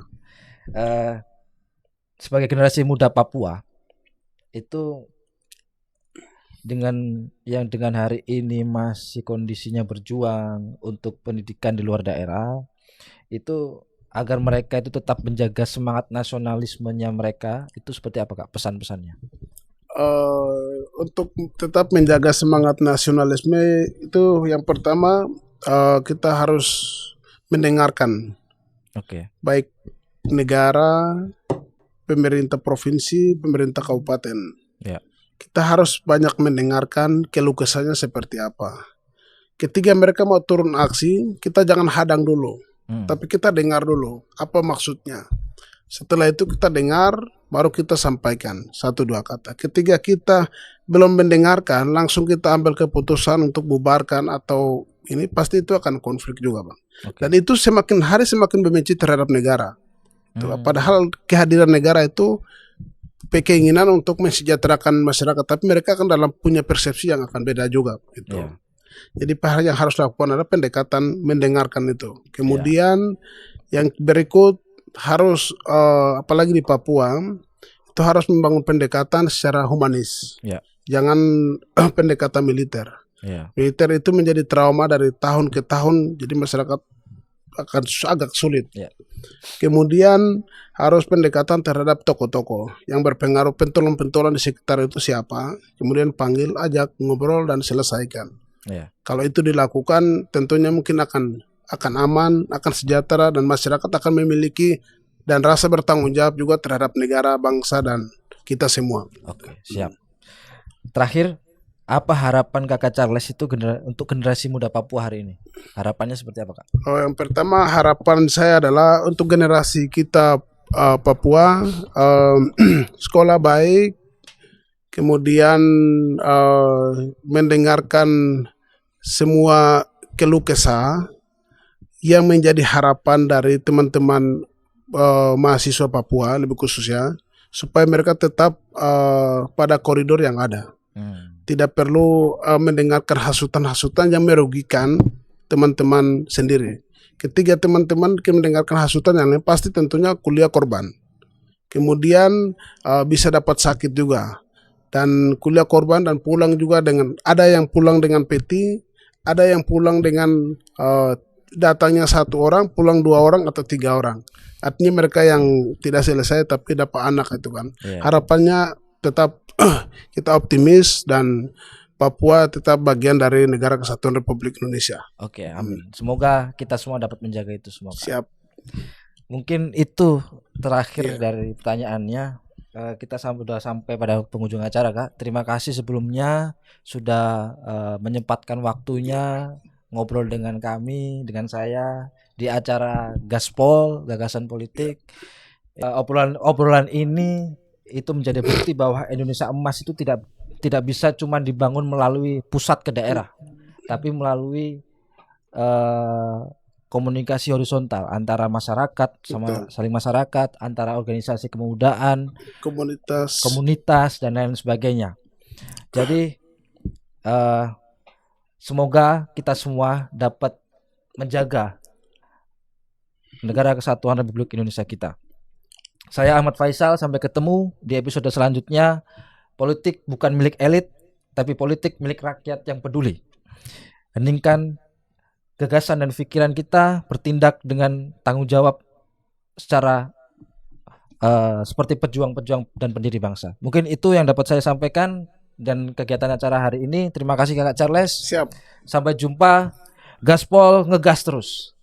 Speaker 2: Sebagai generasi muda Papua itu dengan hari ini masih kondisinya berjuang untuk pendidikan di luar daerah, itu agar mereka itu tetap menjaga semangat nasionalismenya mereka, itu seperti apa, Kak, pesan-pesannya?
Speaker 1: Untuk tetap menjaga semangat nasionalisme itu yang pertama kita harus mendengarkan, baik negara, pemerintah provinsi, pemerintah kabupaten.
Speaker 2: Ya.
Speaker 1: Kita harus banyak mendengarkan keluh kesahnya seperti apa. Ketika mereka mau turun aksi, kita jangan hadang dulu, tapi kita dengar dulu apa maksudnya. Setelah itu kita dengar, baru kita sampaikan 1-2 kata. Ketika kita belum mendengarkan, langsung kita ambil keputusan untuk bubarkan atau ini, pasti itu akan konflik juga, Bang. Dan itu semakin hari semakin membenci terhadap negara. Padahal kehadiran negara itu keinginan untuk mensejahterakan masyarakat, tapi mereka kan dalam punya persepsi yang akan beda juga gitu. Jadi yang harus dilakukan adalah pendekatan mendengarkan itu. Kemudian yang berikut harus apalagi di Papua itu harus membangun pendekatan secara humanis. Jangan pendekatan militer. Militer itu menjadi trauma dari tahun ke tahun, jadi masyarakat akan agak sulit. Kemudian harus pendekatan terhadap tokoh-tokoh yang berpengaruh, pentolan-pentolan di sekitar itu siapa, kemudian panggil, ajak, ngobrol dan selesaikan. Kalau itu dilakukan, tentunya mungkin akan aman, akan sejahtera, dan masyarakat akan memiliki dan rasa bertanggung jawab juga terhadap negara, bangsa, dan kita semua.
Speaker 2: Oke, siap. Terakhir, apa harapan Kakak Charles itu untuk generasi muda Papua hari ini? Harapannya seperti apa, Kak?
Speaker 1: Yang pertama, harapan saya adalah untuk generasi kita Papua, sekolah baik, kemudian mendengarkan semua keluh kesah yang menjadi harapan dari teman-teman mahasiswa Papua lebih khususnya, supaya mereka tetap pada koridor yang ada. Tidak perlu mendengarkan hasutan-hasutan yang merugikan teman-teman sendiri. Ketika teman-teman mendengarkan hasutan yang lain, pasti tentunya kuliah korban. Kemudian bisa dapat sakit juga. Dan kuliah korban dan pulang juga dengan, ada yang pulang dengan peti, ada yang pulang dengan datangnya 1 orang, pulang 2 orang atau 3 orang. Artinya mereka yang tidak selesai tapi dapat anak itu kan. Harapannya tetap kita optimis dan Papua tetap bagian dari Negara Kesatuan Republik Indonesia.
Speaker 2: Oke, amin. Semoga kita semua dapat menjaga itu semua, Pak.
Speaker 1: Siap.
Speaker 2: Mungkin itu terakhir dari pertanyaannya. Kita sudah sampai pada penghujung acara, Kak. Terima kasih sebelumnya sudah menyempatkan waktunya ngobrol dengan kami, dengan saya di acara Gaspol, Gagasan Politik. Obrolan ini itu menjadi bukti bahwa Indonesia Emas itu tidak bisa cuma dibangun melalui pusat ke daerah, tapi melalui komunikasi horizontal antara masyarakat sama saling masyarakat, antara organisasi kemudaan, komunitas dan lain sebagainya. Jadi semoga kita semua dapat menjaga Negara Kesatuan Republik Indonesia kita. Saya Ahmad Faisal, sampai ketemu di episode selanjutnya. Politik bukan milik elit, tapi politik milik rakyat yang peduli. Heningkan gagasan dan pikiran kita, bertindak dengan tanggung jawab secara seperti pejuang-pejuang dan pendiri bangsa. Mungkin itu yang dapat saya sampaikan dan kegiatan acara hari ini. Terima kasih Kakak Charles.
Speaker 1: Siap.
Speaker 2: Sampai jumpa. Gaspol ngegas terus.